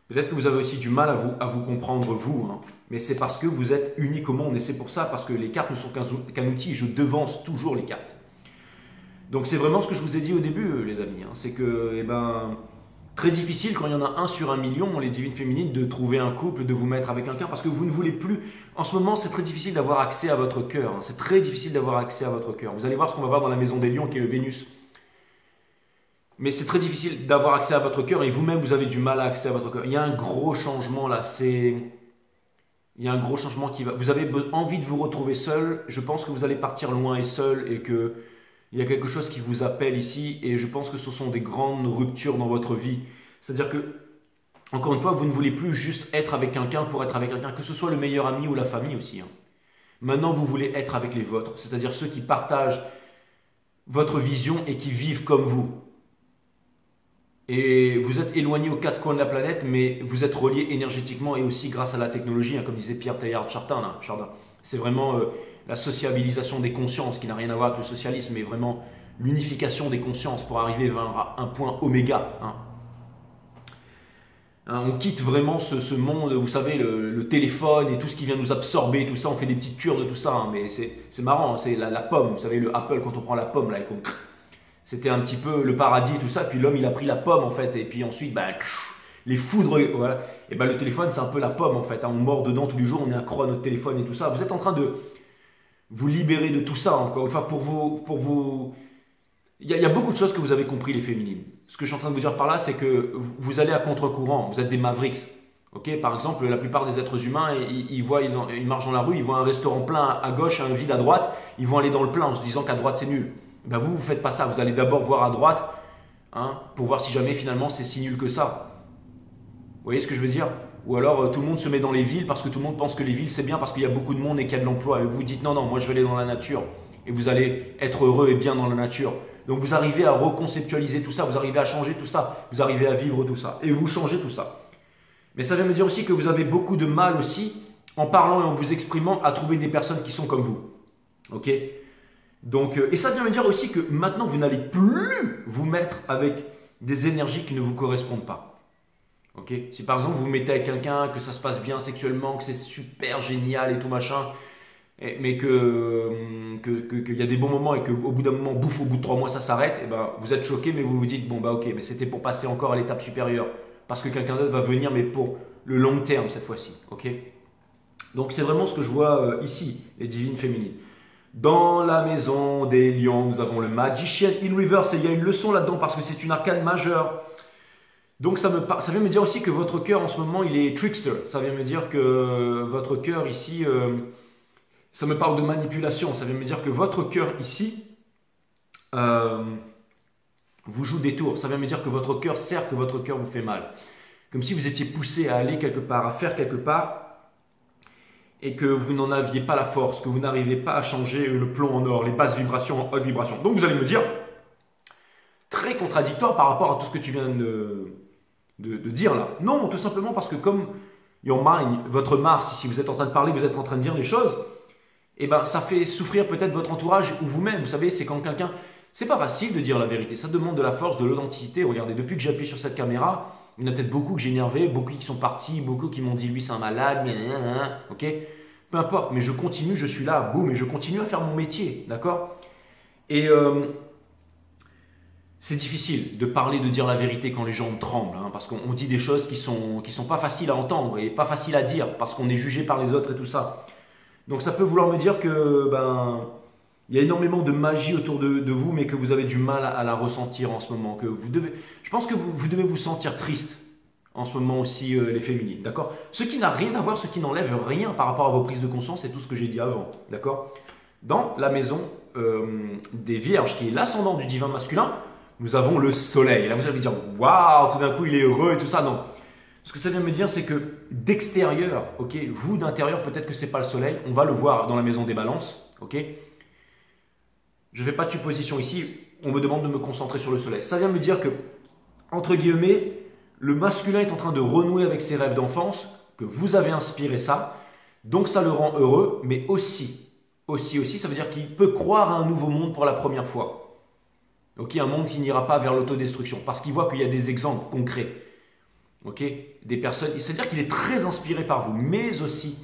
Peut-être que vous avez aussi du mal à vous comprendre, vous. Hein, mais c'est parce que vous êtes unique au monde. Et c'est pour ça, parce que les cartes ne sont qu'un outil. Je devance toujours les cartes. Donc c'est vraiment ce que je vous ai dit au début, les amis. Hein, c'est que, eh ben... très difficile quand il y en a 1 sur 1 million, les divines féminines, de trouver un couple, de vous mettre avec quelqu'un parce que vous ne voulez plus. En ce moment, c'est très difficile d'avoir accès à votre cœur. Hein. C'est très difficile d'avoir accès à votre cœur. Vous allez voir ce qu'on va voir dans la maison des lions qui est le Vénus. Mais c'est très difficile d'avoir accès à votre cœur et vous-même, vous avez du mal à accès à votre cœur. Il y a un gros changement là. Il y a un gros changement qui va. Vous avez envie de vous retrouver seul. Je pense que vous allez partir loin et seul et que. Il y a quelque chose qui vous appelle ici et je pense que ce sont des grandes ruptures dans votre vie. C'est-à-dire que, encore une fois, vous ne voulez plus juste être avec quelqu'un pour être avec quelqu'un, que ce soit le meilleur ami ou la famille aussi. Hein. Maintenant, vous voulez être avec les vôtres, c'est-à-dire ceux qui partagent votre vision et qui vivent comme vous. Et vous êtes éloignés aux 4 coins de la planète, mais vous êtes reliés énergétiquement et aussi grâce à la technologie, hein, comme disait Pierre Teilhard Chardin. C'est vraiment la sociabilisation des consciences, qui n'a rien à voir avec le socialisme, mais vraiment l'unification des consciences pour arriver à un point oméga. Hein. Hein, on quitte vraiment ce monde, vous savez, le téléphone et tout ce qui vient nous absorber, tout ça, on fait des petites cures de tout ça, hein, mais c'est marrant, hein, c'est la pomme, vous savez, le Apple, quand on prend la pomme, là, c'était un petit peu le paradis et tout ça, puis l'homme il a pris la pomme en fait, et puis ensuite, bah, les foudres, voilà. Et ben le téléphone c'est un peu la pomme en fait, hein, on mord dedans tous les jours, on est accro à notre téléphone et tout ça. Vous êtes en train de vous libérer de tout ça, encore une fois, pour vous. Il y a beaucoup de choses que vous avez compris, les féminines. Ce que je suis en train de vous dire par là, c'est que vous allez à contre-courant, vous êtes des mavericks. Okay, par exemple, la plupart des êtres humains, ils marchent dans la rue, ils voient un restaurant plein à gauche, un vide à droite, ils vont aller dans le plein en se disant qu'à droite c'est nul. Ben vous ne faites pas ça, vous allez d'abord voir à droite, hein, pour voir si jamais finalement c'est si nul que ça. Vous voyez ce que je veux dire? Ou alors tout le monde se met dans les villes parce que tout le monde pense que les villes c'est bien parce qu'il y a beaucoup de monde et qu'il y a de l'emploi. Et vous vous dites non, moi je vais aller dans la nature. Et vous allez être heureux et bien dans la nature. Donc vous arrivez à reconceptualiser tout ça, vous arrivez à changer tout ça, vous arrivez à vivre tout ça. Et vous changez tout ça. Mais ça vient me dire aussi que vous avez beaucoup de mal aussi, en parlant et en vous exprimant, à trouver des personnes qui sont comme vous. Ok? Donc, et ça vient me dire aussi que maintenant, vous n'allez plus vous mettre avec des énergies qui ne vous correspondent pas. Okay, si par exemple, vous vous mettez avec quelqu'un, que ça se passe bien sexuellement, que c'est super génial et tout machin, mais qu'il y a des bons moments et qu'au bout d'un moment, bouffe, au bout de 3 mois, ça s'arrête, et ben, vous êtes choqué, mais vous vous dites, bon, bah ok, mais c'était pour passer encore à l'étape supérieure. Parce que quelqu'un d'autre va venir, mais pour le long terme cette fois-ci. Okay, donc, c'est vraiment ce que je vois ici, les divines féminines. Dans la maison des lions, nous avons le Magician in Reverse et il y a une leçon là-dedans parce que c'est une arcane majeure. Donc ça vient me dire aussi que votre cœur en ce moment il est trickster. Ça vient me dire que votre cœur ici, ça me parle de manipulation. Ça vient me dire que votre cœur ici vous joue des tours. Ça vient me dire que votre cœur sert, que votre cœur vous fait mal. Comme si vous étiez poussé à aller quelque part, à faire quelque part. Et que vous n'en aviez pas la force, que vous n'arrivez pas à changer le plomb en or, les basses vibrations en haute vibration. Donc vous allez me dire, très contradictoire par rapport à tout ce que tu viens de dire là. Non, tout simplement parce que comme your mind, votre Mars, si vous êtes en train de parler, vous êtes en train de dire des choses, eh ben, ça fait souffrir peut-être votre entourage ou vous-même. Vous savez, c'est quand quelqu'un... C'est pas facile de dire la vérité, ça demande de la force, de l'authenticité. Regardez, depuis que j'appuie sur cette caméra, il y en a peut-être beaucoup que j'ai énervé, beaucoup qui sont partis, beaucoup qui m'ont dit lui c'est un malade, ok? Peu importe, mais je continue, je suis là, boum, et je continue à faire mon métier, d'accord? Et c'est difficile de parler, de dire la vérité quand les gens tremblent, hein, parce qu'on dit des choses qui sont pas faciles à entendre et pas faciles à dire, parce qu'on est jugé par les autres et tout ça. Donc ça peut vouloir me dire que il y a énormément de magie autour de vous, mais que vous avez du mal à la ressentir en ce moment. Je pense que vous devez vous sentir triste en ce moment aussi, les féminines, d'accord? Ce qui n'a rien à voir, ce qui n'enlève rien par rapport à vos prises de conscience et tout ce que j'ai dit avant, d'accord? Dans la maison des Vierges, qui est l'ascendant du divin masculin, nous avons le soleil. Et là, vous allez dire, waouh, tout d'un coup, il est heureux et tout ça. Non. Ce que ça vient me dire, c'est que d'extérieur, ok, vous d'intérieur, peut-être que c'est pas le soleil, on va le voir dans la maison des balances, ok? Je ne fais pas de supposition ici, on me demande de me concentrer sur le soleil. Ça vient me dire que, entre guillemets, le masculin est en train de renouer avec ses rêves d'enfance, que vous avez inspiré ça, donc ça le rend heureux, mais aussi, ça veut dire qu'il peut croire à un nouveau monde pour la première fois. Ok, un monde qui n'ira pas vers l'autodestruction, parce qu'il voit qu'il y a des exemples concrets. Ok, des personnes, c'est-à-dire qu'il est très inspiré par vous, mais aussi,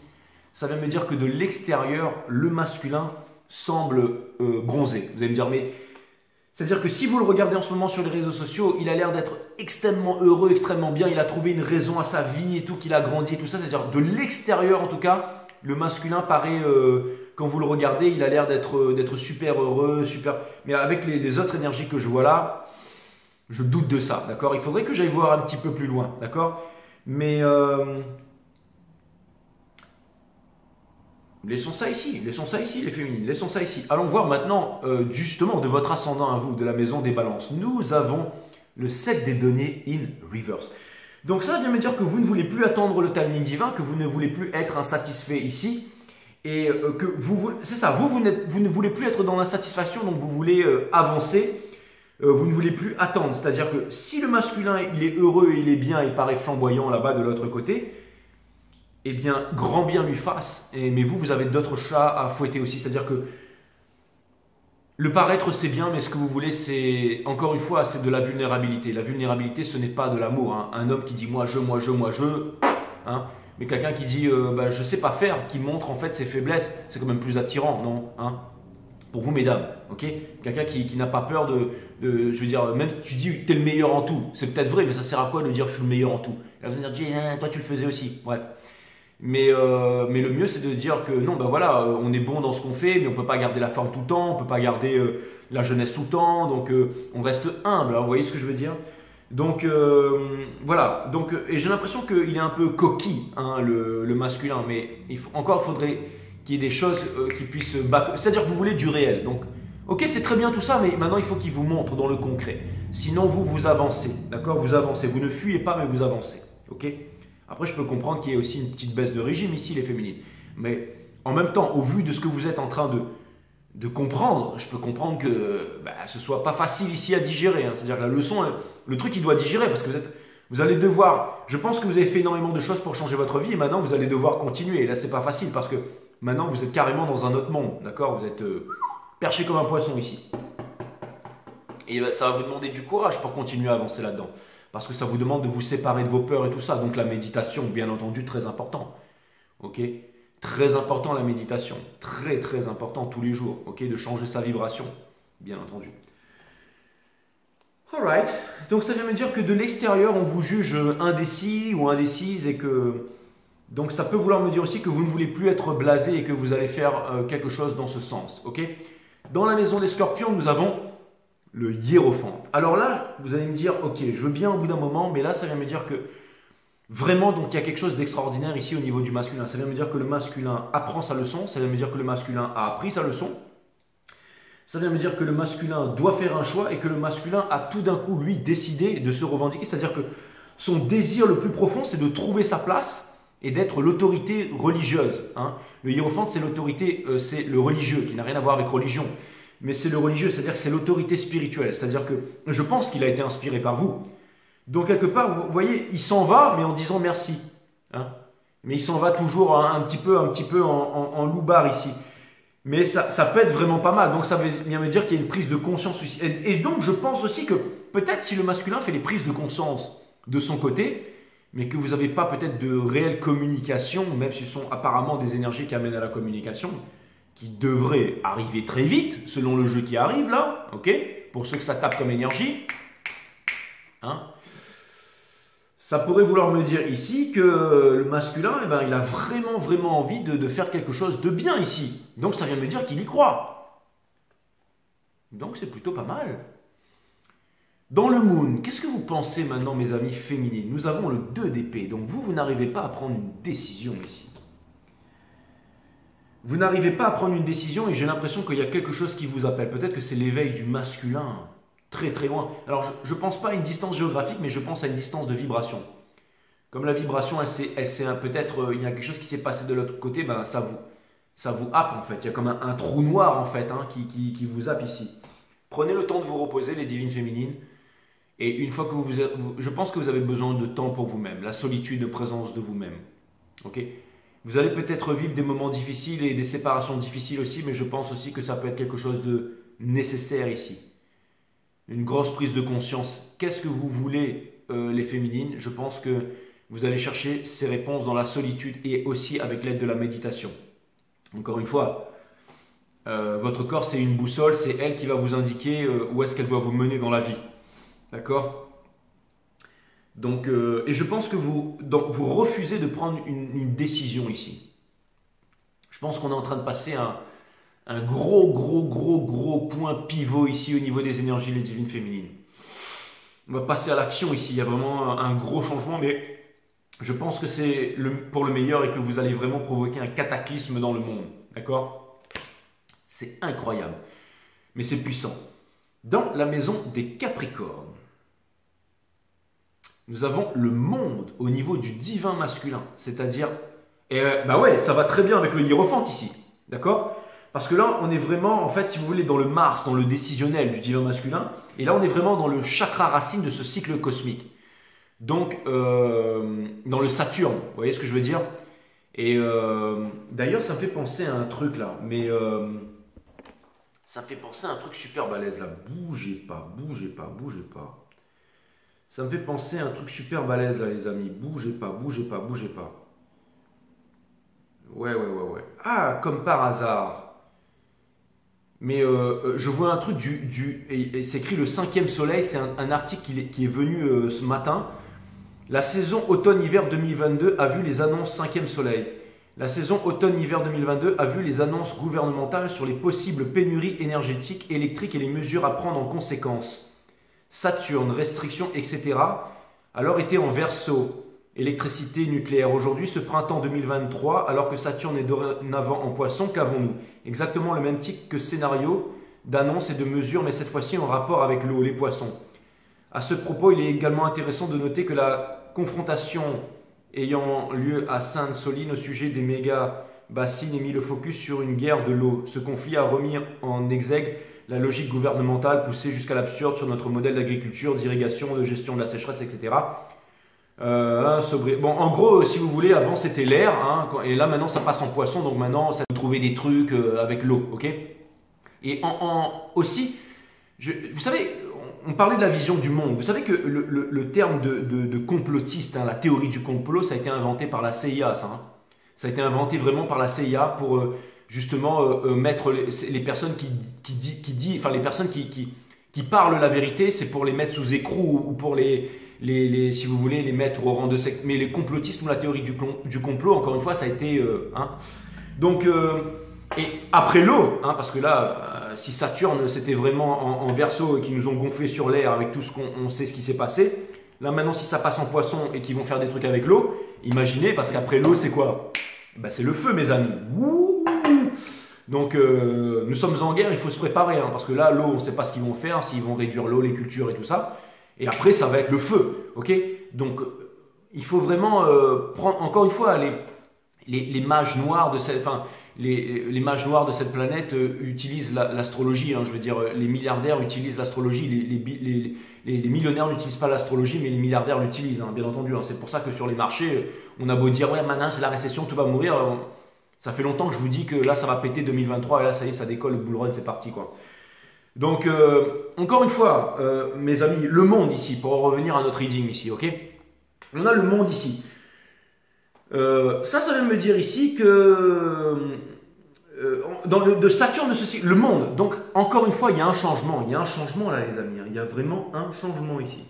ça vient me dire que de l'extérieur, le masculin semble bronzé. Vous allez me dire, mais c'est-à-dire que si vous le regardez en ce moment sur les réseaux sociaux, il a l'air d'être extrêmement heureux, extrêmement bien, il a trouvé une raison à sa vie et tout, qu'il a grandi et tout ça. C'est-à-dire de l'extérieur en tout cas, le masculin paraît, quand vous le regardez, il a l'air d'être super heureux, super... Mais avec les autres énergies que je vois là, je doute de ça, d'accord? Il faudrait que j'aille voir un petit peu plus loin, d'accord? Mais... laissons ça ici, les féminines, laissons ça ici. Allons voir maintenant, justement, de votre ascendant à vous, de la maison des balances. Nous avons le 7 des données in reverse. Donc ça vient me dire que vous ne voulez plus attendre le timing divin, que vous ne voulez plus être insatisfait ici, et que c'est ça, vous ne voulez plus être dans l'insatisfaction, donc vous voulez avancer, vous ne voulez plus attendre. C'est-à-dire que si le masculin, il est heureux, il est bien, il paraît flamboyant là-bas de l'autre côté, eh bien, grand bien lui fasse. Mais vous avez d'autres chats à fouetter aussi. C'est-à-dire que le paraître, c'est bien, mais ce que vous voulez, c'est, encore une fois, c'est de la vulnérabilité. La vulnérabilité, ce n'est pas de l'amour. Hein. Un homme qui dit moi, je, hein. Mais quelqu'un qui dit je ne sais pas faire, qui montre en fait ses faiblesses, c'est quand même plus attirant, non, hein? Pour vous, mesdames, ok? Quelqu'un qui n'a pas peur je veux dire, même tu dis tu es le meilleur en tout. C'est peut-être vrai, mais ça sert à quoi de dire je suis le meilleur en tout? Là, vous allez dire, toi, tu le faisais aussi. Bref. Mais le mieux, c'est de dire que non, voilà, on est bon dans ce qu'on fait, mais on ne peut pas garder la forme tout le temps, on ne peut pas garder la jeunesse tout le temps, donc on reste humble, hein, vous voyez ce que je veux dire? Donc voilà, et j'ai l'impression qu'il est un peu coquille, hein, le masculin, mais encore il faudrait qu'il y ait des choses qui puissent battre, c'est-à-dire que vous voulez du réel. Donc, ok, c'est très bien tout ça, mais maintenant il faut qu'il vous montre dans le concret. Sinon, vous avancez, d'accord? Vous avancez, vous ne fuyez pas, mais vous avancez, ok? Après, je peux comprendre qu'il y ait aussi une petite baisse de régime ici, les féminines. Mais en même temps, au vu de ce que vous êtes en train de comprendre, je peux comprendre que ce ne soit pas facile ici à digérer. Hein. C'est-à-dire que la leçon, le truc, il doit digérer parce que vous allez devoir... Je pense que vous avez fait énormément de choses pour changer votre vie et maintenant, vous allez devoir continuer. Et là, ce n'est pas facile parce que maintenant, vous êtes carrément dans un autre monde. D'accord? Vous êtes perché comme un poisson ici. Et ça va vous demander du courage pour continuer à avancer là-dedans. Parce que ça vous demande de vous séparer de vos peurs et tout ça. Donc la méditation, bien entendu, très important. Ok? Très important la méditation. Très, très important tous les jours. Ok? De changer sa vibration, bien entendu. Alright. Donc ça vient me dire que de l'extérieur, on vous juge indécis ou indécise et que... Donc ça peut vouloir me dire aussi que vous ne voulez plus être blasé et que vous allez faire quelque chose dans ce sens. Ok? Dans la maison des scorpions, nous avons... le hiérophante. Alors là, vous allez me dire, ok, je veux bien au bout d'un moment, mais là, ça vient me dire que vraiment, donc il y a quelque chose d'extraordinaire ici au niveau du masculin. Ça vient me dire que le masculin apprend sa leçon, ça vient me dire que le masculin a appris sa leçon, ça vient me dire que le masculin doit faire un choix et que le masculin a tout d'un coup, lui, décidé de se revendiquer. C'est-à-dire que son désir le plus profond, c'est de trouver sa place et d'être l'autorité religieuse. Hein. Le hiérophante, c'est l'autorité, c'est le religieux, qui n'a rien à voir avec religion. Mais c'est le religieux, c'est-à-dire que c'est l'autorité spirituelle. C'est-à-dire que je pense qu'il a été inspiré par vous. Donc quelque part, vous voyez, il s'en va, mais en disant merci. Hein. Mais il s'en va toujours un petit peu en loupard ici. Mais ça peut être vraiment pas mal. Donc ça veut bien me dire qu'il y a une prise de conscience aussi. Et donc je pense aussi que peut-être si le masculin fait les prises de conscience de son côté, mais que vous n'avez pas peut-être de réelle communication, même si ce sont apparemment des énergies qui amènent à la communication, qui devraient arriver très vite, selon le jeu qui arrive là, ok? Pour ceux que ça tape comme énergie. Hein? Ça pourrait vouloir me dire ici que le masculin, eh ben, il a vraiment envie de faire quelque chose de bien ici. Donc ça vient me dire qu'il y croit. Donc c'est plutôt pas mal. Dans le Moon, qu'est-ce que vous pensez maintenant, mes amis féminines? Nous avons le 2 d'épée, donc vous n'arrivez pas à prendre une décision ici. Vous n'arrivez pas à prendre une décision et j'ai l'impression qu'il y a quelque chose qui vous appelle. Peut-être que c'est l'éveil du masculin, très loin. Alors je ne pense pas à une distance géographique, mais je pense à une distance de vibration. Comme la vibration, peut-être, il y a quelque chose qui s'est passé de l'autre côté, ben, ça vous happe en fait. Il y a comme un trou noir en fait qui vous happe ici. Prenez le temps de vous reposer, les divines féminines. Et une fois que je pense que vous avez besoin de temps pour vous-même, la solitude de présence de vous-même. Ok? Vous allez peut-être vivre des moments difficiles et des séparations difficiles aussi, mais je pense aussi que ça peut être quelque chose de nécessaire ici. Une grosse prise de conscience. Qu'est-ce que vous voulez, les féminines? Je pense que vous allez chercher ces réponses dans la solitude et aussi avec l'aide de la méditation. Encore une fois, votre corps c'est une boussole, c'est elle qui va vous indiquer où est-ce qu'elle doit vous mener dans la vie. D'accord? Donc, et je pense que vous refusez de prendre une décision ici. Je pense qu'on est en train de passer un gros point pivot ici au niveau des énergies les divines féminines. On va passer à l'action ici. Il y a vraiment un gros changement, mais je pense que c'est pour le meilleur et que vous allez vraiment provoquer un cataclysme dans le monde. D'accord? C'est incroyable. Mais c'est puissant. Dans la maison des Capricornes, nous avons le monde au niveau du divin masculin. C'est-à-dire, bah ouais, ça va très bien avec le hiérophante ici. D'accord? Parce que là, on est vraiment, en fait, si vous voulez, dans le Mars, dans le décisionnel du divin masculin. Et là, on est vraiment dans le chakra racine de ce cycle cosmique. Donc, dans le Saturne, vous voyez ce que je veux dire? Et d'ailleurs, ça me fait penser à un truc là. Mais ça me fait penser à un truc super balèze là. Bougez pas. Ça me fait penser à un truc super balèze là, les amis. Bougez pas. Ouais. Ah, comme par hasard. Mais je vois un truc et c'est écrit le 5e soleil. C'est un article qui est venu ce matin. La saison automne-hiver 2022 a vu les annonces 5e soleil. La saison automne-hiver 2022 a vu les annonces gouvernementales sur les possibles pénuries énergétiques, électriques et les mesures à prendre en conséquence. Saturne, restrictions, etc. alors était en Verseau, électricité nucléaire. Aujourd'hui, ce printemps 2023, alors que Saturne est dorénavant en Poisson, qu'avons-nous? Exactement le même type que scénario d'annonce et de mesures, mais cette fois-ci en rapport avec l'eau, les poissons. À ce propos, il est également intéressant de noter que la confrontation ayant lieu à Sainte-Soline au sujet des méga-bassines ait mis le focus sur une guerre de l'eau. Ce conflit a remis en exergue la logique gouvernementale poussée jusqu'à l'absurde sur notre modèle d'agriculture, d'irrigation, de gestion de la sécheresse, etc. Bon, en gros, si vous voulez, avant c'était l'air, hein, et là maintenant ça passe en poisson, donc maintenant ça peut trouver des trucs avec l'eau, ok? Et aussi, vous savez, on parlait de la vision du monde. Vous savez que le terme de complotiste, hein, la théorie du complot, ça a été inventé par la CIA, ça. Hein. Ça a été inventé vraiment par la CIA pour justement mettre les personnes les personnes qui parlent la vérité, c'est pour les mettre sous écrou ou pour si vous voulez, les mettre au rang de secte. Mais les complotistes ou la théorie du complot, encore une fois, ça a été... hein. Donc, et après l'eau, hein, parce que là, si Saturne, c'était vraiment en Verseau et qu'ils nous ont gonflé sur l'air avec tout ce qu'on sait ce qui s'est passé, là maintenant, si ça passe en Poisson et qu'ils vont faire des trucs avec l'eau, imaginez, parce qu'après l'eau, c'est quoi? Ben, c'est le feu, mes amis. Wouh. Donc, nous sommes en guerre, il faut se préparer, hein, parce que là, l'eau, on ne sait pas ce qu'ils vont faire, s'ils vont réduire l'eau, les cultures et tout ça. Et après, ça va être le feu, ok? Donc, il faut vraiment prendre, encore une fois, les mages noirs de cette... Enfin, les mages noirs de cette planète utilisent l'astrologie, hein, je veux dire, les milliardaires utilisent l'astrologie, les millionnaires n'utilisent pas l'astrologie, mais les milliardaires l'utilisent, hein, bien entendu. Hein. C'est pour ça que sur les marchés, on a beau dire, ouais, maintenant c'est la récession, tout va mourir. Ça fait longtemps que je vous dis que là, ça va péter 2023 et là, ça y est, ça décolle, le bull run, c'est parti, quoi. Donc, encore une fois, mes amis, le monde ici, pour en revenir à notre reading ici, ok? On a le monde ici. Ça vient me dire ici que de Saturne de ceci, le monde. Donc, encore une fois, il y a un changement. Il y a un changement là, les amis. Il y a vraiment un changement ici.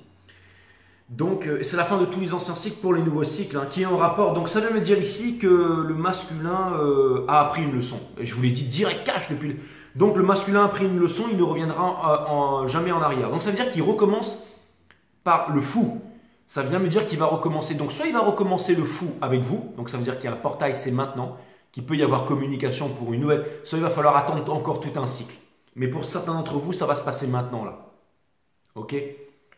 Donc, c'est la fin de tous les anciens cycles pour les nouveaux cycles, hein, qui est en rapport. Donc, ça vient me dire ici que le masculin a appris une leçon. Et je vous l'ai dit direct cash depuis le... Donc, le masculin a appris une leçon, il ne reviendra jamais en arrière. Donc, ça veut dire qu'il recommence par le fou. Ça vient me dire qu'il va recommencer. Donc, soit il va recommencer le fou avec vous. Donc, ça veut dire qu'il y a un portail, c'est maintenant. Qu'il peut y avoir communication pour une nouvelle. Soit il va falloir attendre encore tout un cycle. Mais pour certains d'entre vous, ça va se passer maintenant, là. Ok?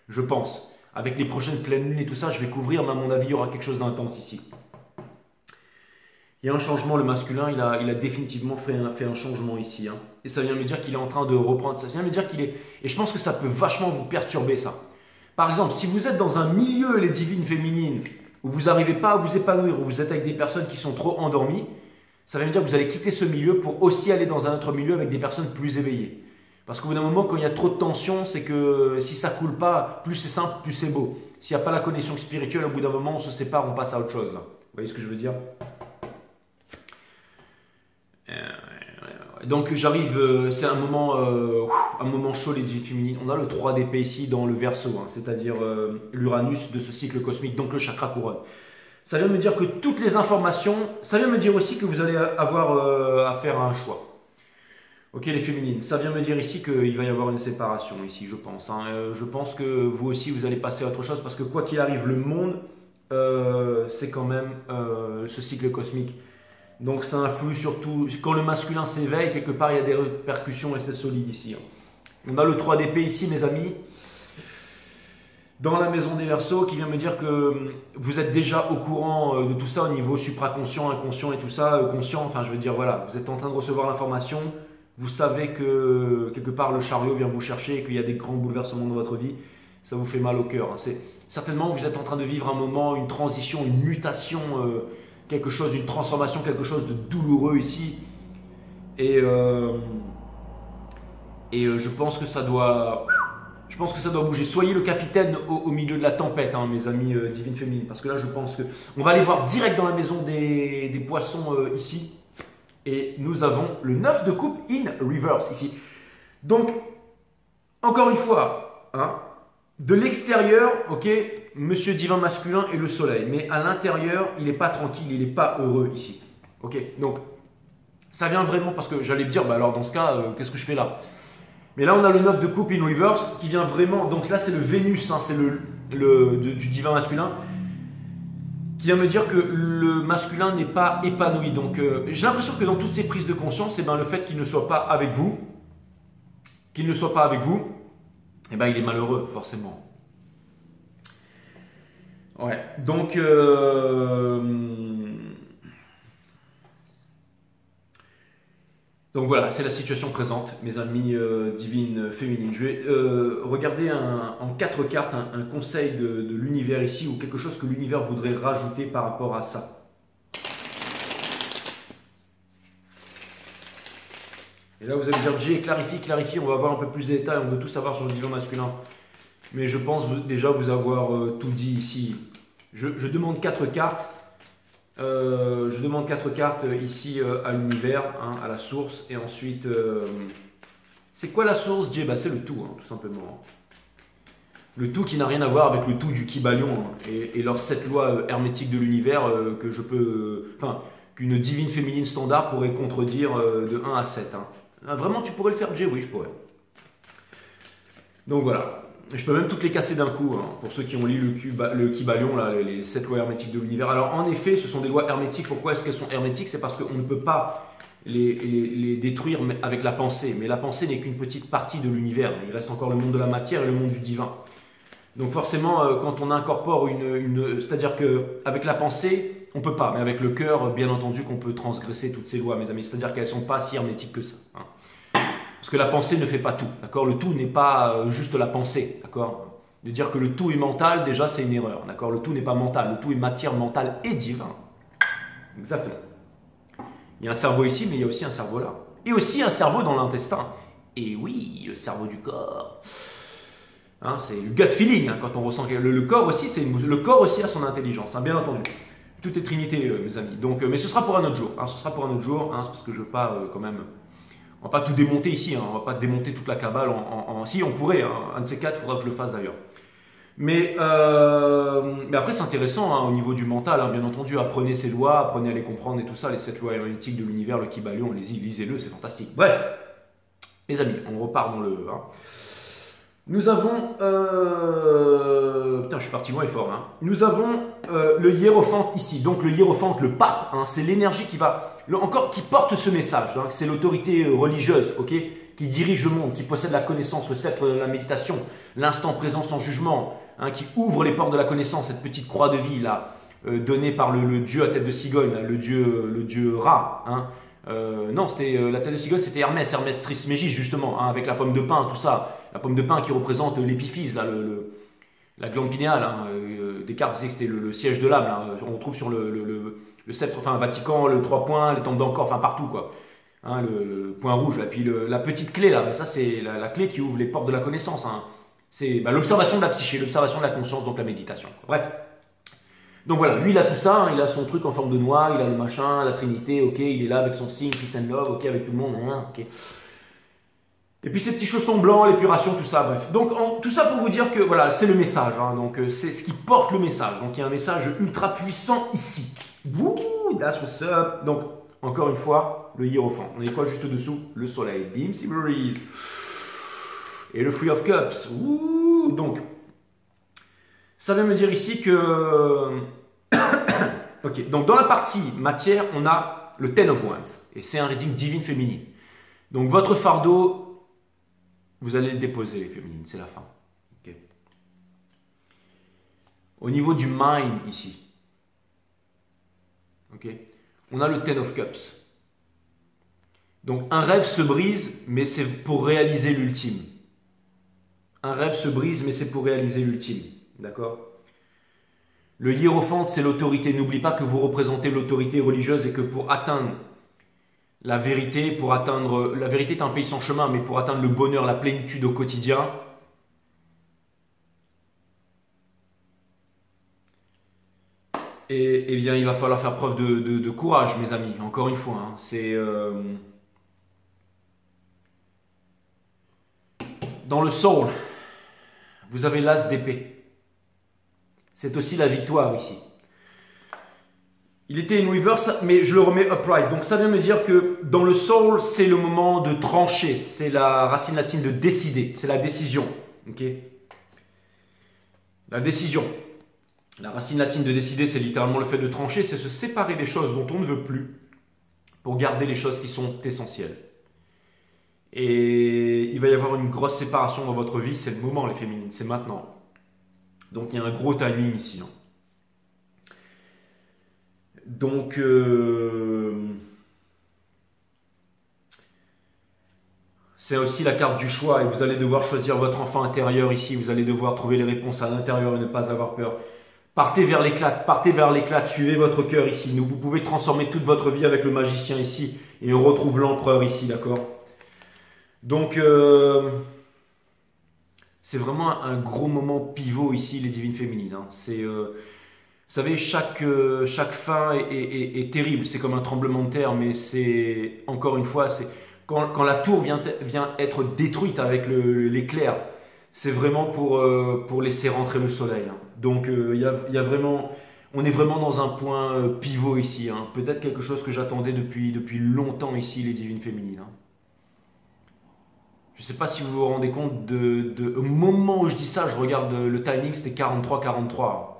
Je pense. Avec les prochaines pleines lunes et tout ça, je vais couvrir, mais à mon avis, il y aura quelque chose d'intense ici. Il y a un changement, le masculin, il a définitivement fait un changement ici. Hein. Et ça vient me dire qu'il est en train de reprendre. Ça vient me dire qu'il est... Et je pense que ça peut vachement vous perturber, ça. Par exemple, si vous êtes dans un milieu, les divines féminines, où vous n'arrivez pas à vous épanouir, où vous êtes avec des personnes qui sont trop endormies, ça veut dire que vous allez quitter ce milieu pour aussi aller dans un autre milieu avec des personnes plus éveillées. Parce qu'au bout d'un moment, quand il y a trop de tension, c'est que si ça coule pas, plus c'est simple, plus c'est beau. S'il n'y a pas la connexion spirituelle, au bout d'un moment, on se sépare, on passe à autre chose. Là. Vous voyez ce que je veux dire? Donc j'arrive, c'est un moment chaud, les divines féminines. On a le 3 d'épée ici dans le Verseau, hein, c'est-à-dire l'Uranus de ce cycle cosmique, donc le chakra couronne. Ça vient me dire que toutes les informations, ça vient me dire aussi que vous allez avoir à faire un choix. Ok les féminines, ça vient me dire ici qu'il va y avoir une séparation ici, je pense. Hein. Je pense que vous aussi, vous allez passer à autre chose parce que quoi qu'il arrive, le monde, c'est quand même ce cycle cosmique. Donc ça influe surtout, quand le masculin s'éveille, quelque part il y a des répercussions et c'est solide ici. Hein. On a le 3 d'épée ici mes amis, dans la maison des Verseaux, qui vient me dire que vous êtes déjà au courant de tout ça au niveau supraconscient, inconscient et tout ça, conscient, enfin je veux dire voilà, vous êtes en train de recevoir l'information, vous savez que quelque part le chariot vient vous chercher et qu'il y a des grands bouleversements dans votre vie, ça vous fait mal au cœur. Hein. Certainement vous êtes en train de vivre un moment, une transition, une mutation, quelque chose, une transformation, quelque chose de douloureux ici. Et je pense que ça doit bouger. Soyez le capitaine au milieu de la tempête, hein, mes amis divines féminines. Parce que là, je pense que on va aller voir direct dans la maison des poissons ici. Et nous avons le 9 de coupe in reverse ici. Donc, encore une fois, hein, de l'extérieur, ok, monsieur divin masculin et le soleil. Mais à l'intérieur, il n'est pas tranquille, il n'est pas heureux ici. Ok, donc, ça vient vraiment parce que j'allais me dire, bah alors dans ce cas, qu'est-ce que je fais là? Mais là, on a le 9 de coupe in reverse qui vient vraiment. Donc là, c'est le Vénus, hein, c'est du divin masculin, qui vient me dire que le masculin n'est pas épanoui. Donc, j'ai l'impression que dans toutes ces prises de conscience, eh ben, le fait qu'il ne soit pas avec vous, eh ben, il est malheureux, forcément. Ouais, donc. Donc voilà, c'est la situation présente, mes amis divines féminines. Je vais regarder en 4 cartes un conseil de l'univers ici ou quelque chose que l'univers voudrait rajouter par rapport à ça. Et là, vous allez dire, Jay, clarifie, on va avoir un peu plus de détails, on veut tout savoir sur le divin masculin. Mais je pense déjà vous avoir tout dit ici. Je demande 4 cartes. Je demande 4 cartes ici à l'univers, hein, à la source, et ensuite, c'est quoi la source, Jay? Bah, c'est le tout, hein, tout simplement. Le tout qui n'a rien à voir avec le tout du Kybalion hein, et leurs 7 lois hermétiques de l'univers que je peux, enfin, qu'une divine féminine standard pourrait contredire de 1 à 7. Hein. Vraiment, tu pourrais le faire, Jay? Oui, je pourrais. Donc voilà. Je peux même toutes les casser d'un coup, hein, pour ceux qui ont lu le Kybalion, là, les 7 lois hermétiques de l'univers. Alors en effet, ce sont des lois hermétiques. Pourquoi est-ce qu'elles sont hermétiques? C'est parce qu'on ne peut pas les détruire avec la pensée. Mais la pensée n'est qu'une petite partie de l'univers. Il reste encore le monde de la matière et le monde du divin. Donc forcément, quand on incorpore c'est-à-dire qu'avec la pensée, on ne peut pas. Mais avec le cœur, bien entendu qu'on peut transgresser toutes ces lois, mes amis. C'est-à-dire qu'elles ne sont pas si hermétiques que ça. Hein. Parce que la pensée ne fait pas tout, d'accord? Le tout n'est pas juste la pensée, d'accord? De dire que le tout est mental, déjà, c'est une erreur, d'accord? Le tout n'est pas mental, le tout est matière mentale et divin. Exactement. Il y a un cerveau ici, mais il y a aussi un cerveau là. Et aussi un cerveau dans l'intestin. Et oui, le cerveau du corps. Hein, c'est le gut feeling, hein, quand on ressent le corps aussi, le corps aussi a son intelligence, hein, bien entendu. Tout est trinité, mes amis. Donc, mais ce sera pour un autre jour. Hein, ce sera pour un autre jour, hein, parce que je veux pas quand même. On va pas tout démonter ici. Hein, on va pas démonter toute la cabale. Si, on pourrait. Hein, un de ces quatre, il faudra que je le fasse d'ailleurs. Mais après, c'est intéressant hein, au niveau du mental, hein, bien entendu. Apprenez ces lois, apprenez à les comprendre et tout ça, les 7 lois hermétiques de l'univers, le Kybalion, allez-y, lisez-le, c'est fantastique. Bref, mes amis, on repart dans le. Hein. Nous avons. Putain, je suis parti loin et fort. Hein. Nous avons le hiérophante ici. Donc, le hiérophante, le pape, hein, c'est l'énergie qui va. Qui porte ce message. Hein, c'est l'autorité religieuse, ok, qui dirige le monde, qui possède la connaissance, le sceptre de la méditation, l'instant présent sans jugement. Hein, qui ouvre les portes de la connaissance, cette petite croix de vie là, donnée par le dieu à tête de cigogne, là, le dieu Ra. Hein. Non, c'était la tête de cigogne, c'était Hermès Trismégiste justement, hein, avec la pomme de pin, tout ça. La pomme de pin qui représente l'épiphyse, là, la glande pinéale. Hein, Descartes disait que c'était le siège de l'âme. On retrouve sur le sceptre, enfin Vatican, le 3 points, les tombes d'encor, enfin partout quoi. Hein, le point rouge, là, puis la petite clé là, ça c'est la clé qui ouvre les portes de la connaissance. Hein. C'est l'observation de la psyché, l'observation de la conscience, donc la méditation. Bref. Donc voilà, lui il a tout ça, hein, il a son truc en forme de noix, il a le machin, la Trinité, ok, il est là avec son signe, peace and love, ok, avec tout le monde, hein, ok. Et puis ces petits chaussons blancs, l'épuration, tout ça, bref. Donc tout ça pour vous dire que voilà, c'est le message, hein, donc c'est ce qui porte le message. Donc il y a un message ultra puissant ici. Wouh, that's what's up. Donc encore une fois, le hiérophant. On est quoi juste dessous? Le soleil. Beam, breeze. Et le Three of Cups. Ouh, donc, ça vient me dire ici que... ok, donc dans la partie matière, on a le Ten of Wands. Et c'est un reading divine féminine. Donc votre fardeau, vous allez le déposer, les féminines, c'est la fin. Okay. Au niveau du mind, ici, ok, on a le Ten of Cups. Donc un rêve se brise, mais c'est pour réaliser l'ultime. Un rêve se brise, mais c'est pour réaliser l'ultime. D'accord? Le hiérophante, c'est l'autorité. N'oublie pas que vous représentez l'autorité religieuse et que pour atteindre la vérité, la vérité est un pays sans chemin, mais pour atteindre le bonheur, la plénitude au quotidien, eh bien, il va falloir faire preuve de courage, mes amis. Encore une fois, hein, c'est dans le soul. Vous avez l'as d'épée. C'est aussi la victoire ici. Il était in reverse, mais je le remets upright. Donc ça vient me dire que dans le soul, c'est le moment de trancher. C'est la racine latine de décider. C'est la décision. Okay, la décision. La racine latine de décider, c'est littéralement le fait de trancher. C'est se séparer des choses dont on ne veut plus pour garder les choses qui sont essentielles. Et il va y avoir une grosse séparation dans votre vie. C'est le moment, les féminines. C'est maintenant. Donc il y a un gros timing ici. Hein. Donc, c'est aussi la carte du choix et vous allez devoir choisir votre enfant intérieur ici. Vous allez devoir trouver les réponses à l'intérieur et ne pas avoir peur. Partez vers l'éclat, suivez votre cœur ici. Vous pouvez transformer toute votre vie avec le magicien ici et on retrouve l'empereur ici, d'accord? Donc, c'est vraiment un gros moment pivot ici, les divines féminines. Hein. C'est... vous savez, chaque fin est terrible, c'est comme un tremblement de terre, mais c'est, encore une fois, c'est quand la tour vient être détruite avec l'éclair, c'est vraiment pour laisser rentrer le soleil. Hein. Donc, il y a vraiment, on est vraiment dans un point pivot ici. Hein. Peut-être quelque chose que j'attendais depuis longtemps ici, les divines féminines. Hein. Je ne sais pas si vous vous rendez compte au moment où je dis ça, je regarde le timing, c'était 43-43.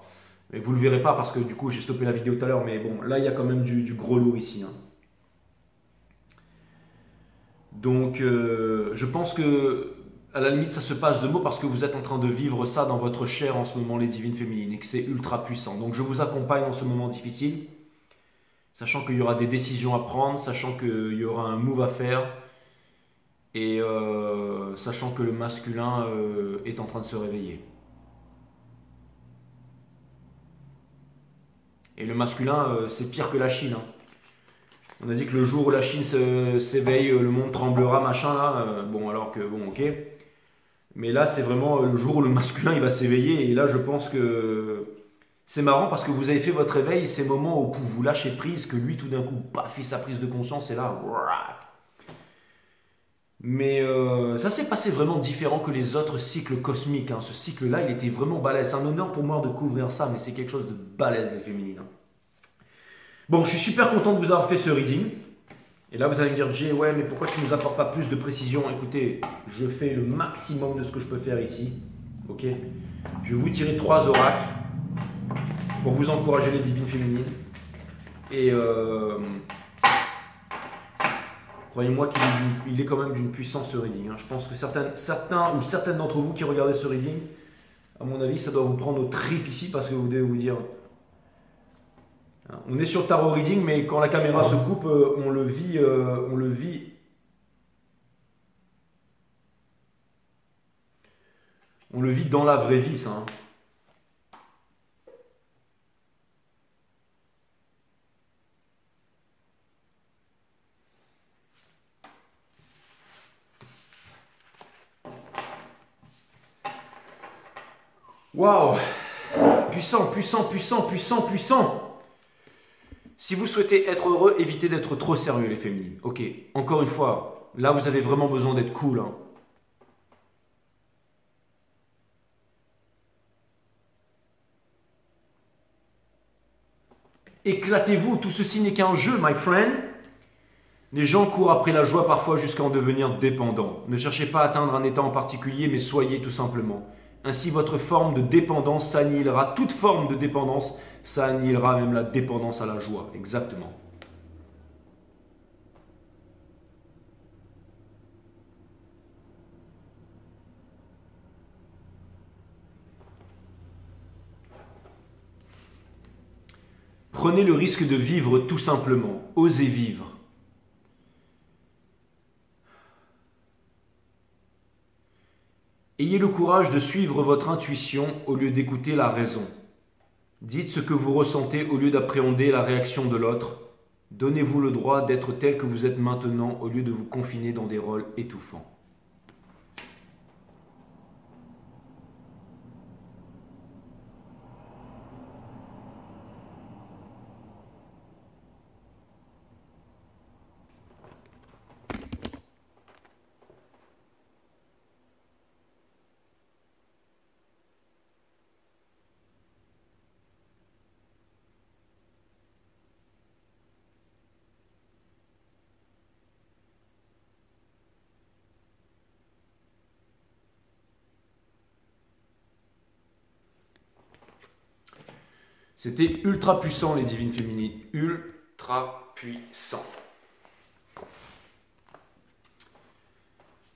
Mais vous ne le verrez pas parce que du coup j'ai stoppé la vidéo tout à l'heure, mais bon, là il y a quand même du gros lourd ici. Hein. Donc je pense que à la limite ça se passe de mots parce que vous êtes en train de vivre ça dans votre chair en ce moment, les divines féminines, et que c'est ultra puissant. Donc je vous accompagne dans ce moment difficile, sachant qu'il y aura des décisions à prendre, sachant qu'il y aura un move à faire, et sachant que le masculin est en train de se réveiller. Et le masculin, c'est pire que la Chine. Hein. On a dit que le jour où la Chine s'éveille, le monde tremblera, machin là. Bon, alors que bon, ok. Mais là, c'est vraiment le jour où le masculin il va s'éveiller. Et là, je pense que c'est marrant parce que vous avez fait votre réveil, ces moments où vous lâchez prise, que lui, tout d'un coup, paf, fait sa prise de conscience et là, ouah. Mais ça s'est passé vraiment différent que les autres cycles cosmiques, hein. Ce cycle-là, il était vraiment balèze. C'est un honneur pour moi de couvrir ça, mais c'est quelque chose de balèze, les féminines, hein. Bon, je suis super content de vous avoir fait ce reading. Et là, vous allez me dire, Jay, ouais, mais pourquoi tu ne nous apportes pas plus de précision? Écoutez, je fais le maximum de ce que je peux faire ici. Ok? Je vais vous tirer 3 oracles pour vous encourager les divines féminines. Et croyez-moi qu'il est quand même d'une puissance ce reading, hein. Je pense que certaines d'entre vous qui regardez ce reading, à mon avis, ça doit vous prendre au trip ici parce que vous devez vous dire... On est sur Tarot Reading, mais quand la caméra se coupe, on le vit, dans la vraie vie, ça, hein. Waouh! Puissant, puissant, puissant, puissant, puissant! Si vous souhaitez être heureux, évitez d'être trop sérieux, les féminines. Ok, encore une fois, là vous avez vraiment besoin d'être cool, hein. Éclatez-vous, tout ceci n'est qu'un jeu, my friend. Les gens courent après la joie parfois jusqu'à en devenir dépendants. Ne cherchez pas à atteindre un état en particulier, mais soyez tout simplement. Ainsi, votre forme de dépendance s'annihilera. Toute forme de dépendance s'annihilera, même la dépendance à la joie. Exactement. Prenez le risque de vivre tout simplement. Osez vivre. Ayez le courage de suivre votre intuition au lieu d'écouter la raison. Dites ce que vous ressentez au lieu d'appréhender la réaction de l'autre. Donnez-vous le droit d'être tel que vous êtes maintenant au lieu de vous confiner dans des rôles étouffants. C'était ultra puissant, les divines féminines. Ultra puissant.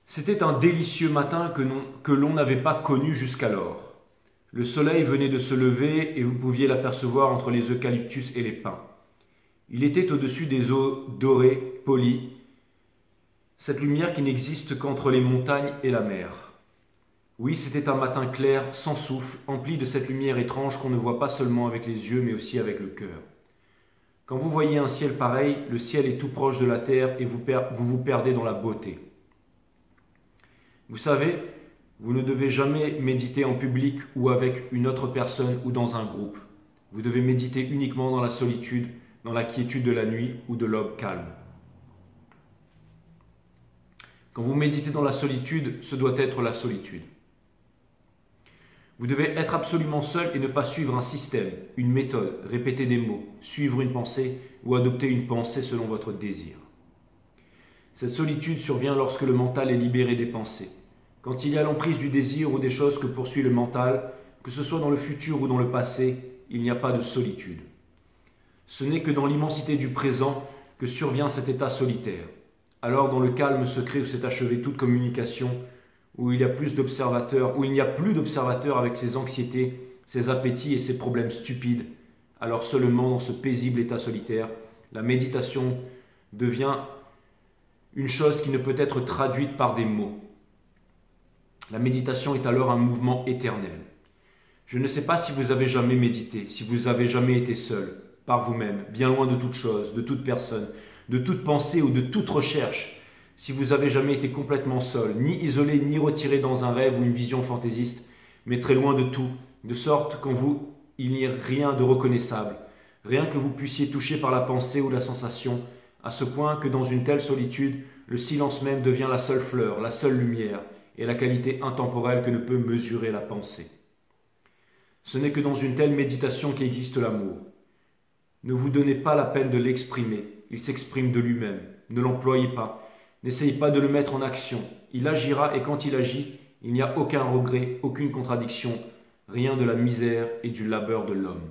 C'était un délicieux matin que l'on n'avait pas connu jusqu'alors. Le soleil venait de se lever et vous pouviez l'apercevoir entre les eucalyptus et les pins. Il était au-dessus des eaux dorées, polies, cette lumière qui n'existe qu'entre les montagnes et la mer. Oui, c'était un matin clair, sans souffle, empli de cette lumière étrange qu'on ne voit pas seulement avec les yeux, mais aussi avec le cœur. Quand vous voyez un ciel pareil, le ciel est tout proche de la terre et vous vous perdez dans la beauté. Vous savez, vous ne devez jamais méditer en public ou avec une autre personne ou dans un groupe. Vous devez méditer uniquement dans la solitude, dans la quiétude de la nuit ou de l'aube calme. Quand vous méditez dans la solitude, ce doit être la solitude. Vous devez être absolument seul et ne pas suivre un système, une méthode, répéter des mots, suivre une pensée ou adopter une pensée selon votre désir. Cette solitude survient lorsque le mental est libéré des pensées. Quand il y a l'emprise du désir ou des choses que poursuit le mental, que ce soit dans le futur ou dans le passé, il n'y a pas de solitude. Ce n'est que dans l'immensité du présent que survient cet état solitaire. Alors dans le calme secret où s'est achevée toute communication, où il n'y a plus d'observateurs, où il n'y a plus d'observateurs avec ses anxiétés, ses appétits et ses problèmes stupides, alors seulement dans ce paisible état solitaire, la méditation devient une chose qui ne peut être traduite par des mots. La méditation est alors un mouvement éternel. Je ne sais pas si vous avez jamais médité, si vous avez jamais été seul, par vous-même, bien loin de toute chose, de toute personne, de toute pensée ou de toute recherche, si vous avez jamais été complètement seul, ni isolé, ni retiré dans un rêve ou une vision fantaisiste, mais très loin de tout, de sorte qu'en vous, il n'y ait rien de reconnaissable, rien que vous puissiez toucher par la pensée ou la sensation, à ce point que dans une telle solitude, le silence même devient la seule fleur, la seule lumière, et la qualité intemporelle que ne peut mesurer la pensée. Ce n'est que dans une telle méditation qu'existe l'amour. Ne vous donnez pas la peine de l'exprimer, il s'exprime de lui-même. Ne l'employez pas, n'essayez pas de le mettre en action. Il agira et quand il agit, il n'y a aucun regret, aucune contradiction, rien de la misère et du labeur de l'homme.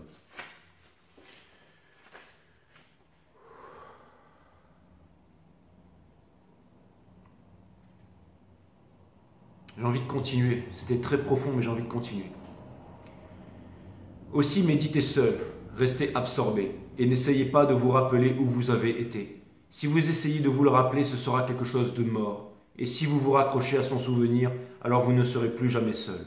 J'ai envie de continuer, c'était très profond mais j'ai envie de continuer. Aussi méditez seul, restez absorbé et n'essayez pas de vous rappeler où vous avez été. Si vous essayez de vous le rappeler, ce sera quelque chose de mort. Et si vous vous raccrochez à son souvenir, alors vous ne serez plus jamais seul.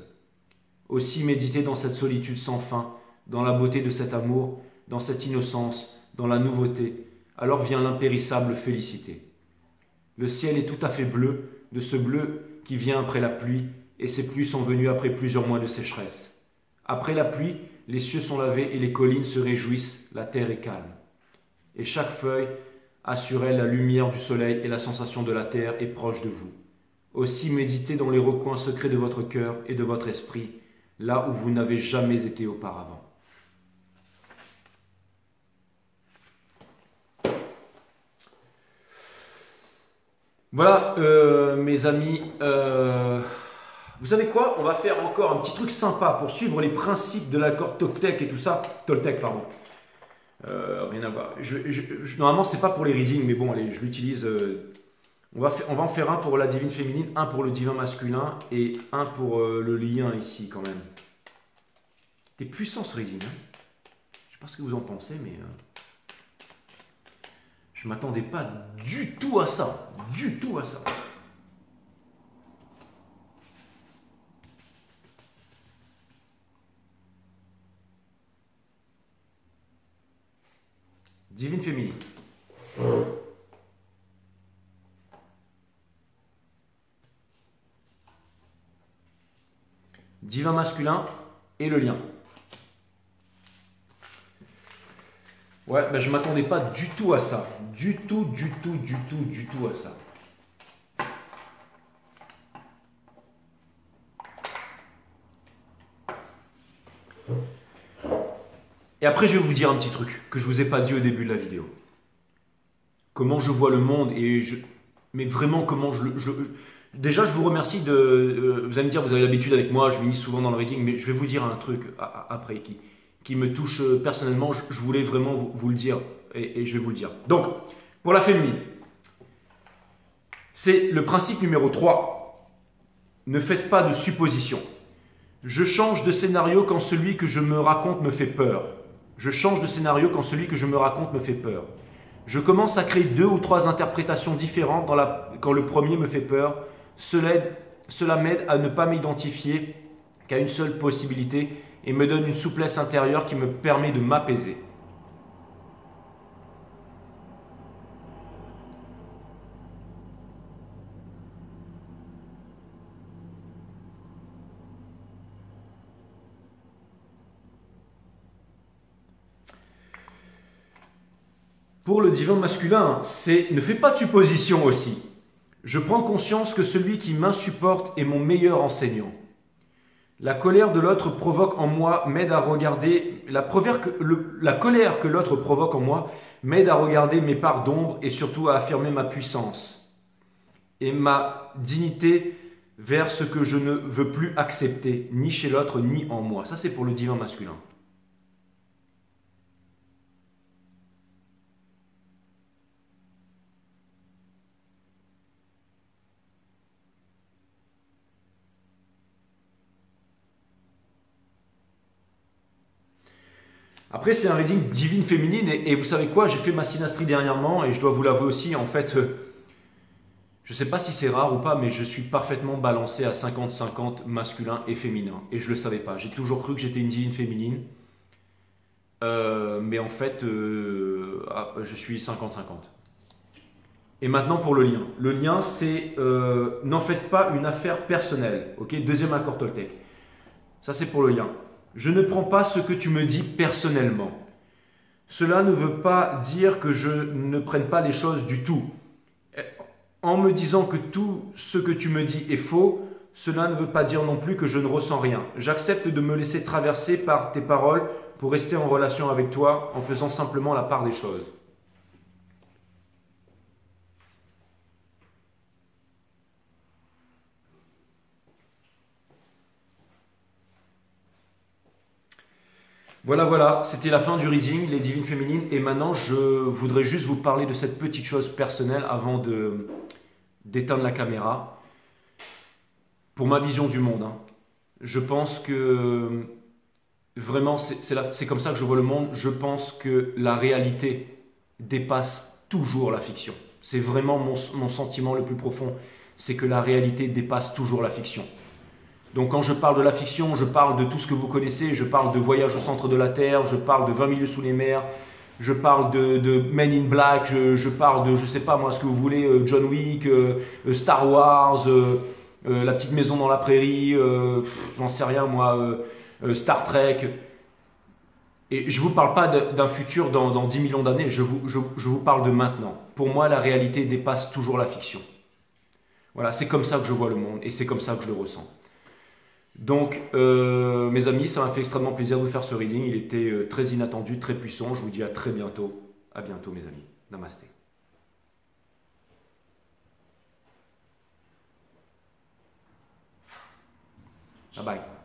Aussi méditez dans cette solitude sans fin, dans la beauté de cet amour, dans cette innocence, dans la nouveauté. Alors vient l'impérissable félicité. Le ciel est tout à fait bleu, de ce bleu qui vient après la pluie, et ces pluies sont venues après plusieurs mois de sécheresse. Après la pluie, les cieux sont lavés et les collines se réjouissent, la terre est calme. Et chaque feuille a sur elle la lumière du soleil et la sensation de la terre est proche de vous. Aussi méditez dans les recoins secrets de votre cœur et de votre esprit, là où vous n'avez jamais été auparavant. Voilà, mes amis, vous savez quoi? On va faire encore un petit truc sympa pour suivre les principes de l'accord Toltec et tout ça. Toltec, pardon. Rien à voir. Normalement, c'est pas pour les readings, mais bon, allez, je l'utilise. On va en faire un pour la divine féminine, un pour le divin masculin et un pour le lien ici, quand même. C'est puissant ce reading. Hein, je sais pas ce que vous en pensez, mais je m'attendais pas du tout à ça. Du tout à ça. Divine féminine. Divin masculin et le lien. Ouais, ben je m'attendais pas du tout à ça. Du tout à ça. Et après, je vais vous dire un petit truc que je vous ai pas dit au début de la vidéo. Comment je vois le monde mais vraiment comment déjà, je vous remercie de. Vous allez me dire, vous avez l'habitude avec moi, je m'immisce souvent dans le reading, mais je vais vous dire un truc après qui me touche personnellement. Je voulais vraiment vous le dire et je vais vous le dire. Donc, pour la féminine, c'est le principe numéro 3. Ne faites pas de suppositions. Je change de scénario quand celui que je me raconte me fait peur. Je change de scénario quand celui que je me raconte me fait peur. Je commence à créer 2 ou 3 interprétations différentes quand le premier me fait peur. Cela m'aide à ne pas m'identifier qu'à une seule possibilité et me donne une souplesse intérieure qui me permet de m'apaiser. Pour le divin masculin, c'est ne fais pas de suppositions aussi. Je prends conscience que celui qui m'insupporte est mon meilleur enseignant. La colère de l'autre provoque en moi m'aide à regarder la colère que l'autre provoque en moi m'aide à regarder mes parts d'ombre et surtout à affirmer ma puissance et ma dignité vers ce que je ne veux plus accepter, ni chez l'autre ni en moi. Ça, c'est pour le divin masculin. Après, c'est un reading divine féminine et vous savez quoi, j'ai fait ma synastrie dernièrement et je dois vous l'avouer aussi, en fait, je ne sais pas si c'est rare ou pas, mais je suis parfaitement balancé à 50-50 masculin et féminin et je ne le savais pas. J'ai toujours cru que j'étais une divine féminine, mais en fait, je suis 50-50. Et maintenant pour le lien. Le lien, c'est n'en faites pas une affaire personnelle. Ok, deuxième accord Toltec. Ça, c'est pour le lien. Je ne prends pas ce que tu me dis personnellement. Cela ne veut pas dire que je ne prenne pas les choses du tout. En me disant que tout ce que tu me dis est faux, cela ne veut pas dire non plus que je ne ressens rien. J'accepte de me laisser traverser par tes paroles pour rester en relation avec toi en faisant simplement la part des choses. Voilà, c'était la fin du reading, les divines féminines. Et maintenant, je voudrais juste vous parler de cette petite chose personnelle avant d'éteindre la caméra. Pour ma vision du monde, hein. Je pense que vraiment, c'est comme ça que je vois le monde. Je pense que la réalité dépasse toujours la fiction. C'est vraiment mon sentiment le plus profond. C'est que la réalité dépasse toujours la fiction. Donc quand je parle de la fiction, je parle de tout ce que vous connaissez, je parle de Voyage au centre de la Terre, je parle de 20 milieux sous les mers, je parle de Men in Black, je parle de, je sais pas moi, ce que vous voulez, John Wick, Star Wars, La petite maison dans la prairie, j'en sais rien moi, Star Trek. Et je ne vous parle pas d'un futur dans 10 millions d'années, je vous parle de maintenant. Pour moi, la réalité dépasse toujours la fiction. Voilà, c'est comme ça que je vois le monde et c'est comme ça que je le ressens. Donc, mes amis, ça m'a fait extrêmement plaisir de vous faire ce reading. Il était très inattendu, très puissant. Je vous dis à très bientôt. À bientôt, mes amis. Namasté. Bye bye.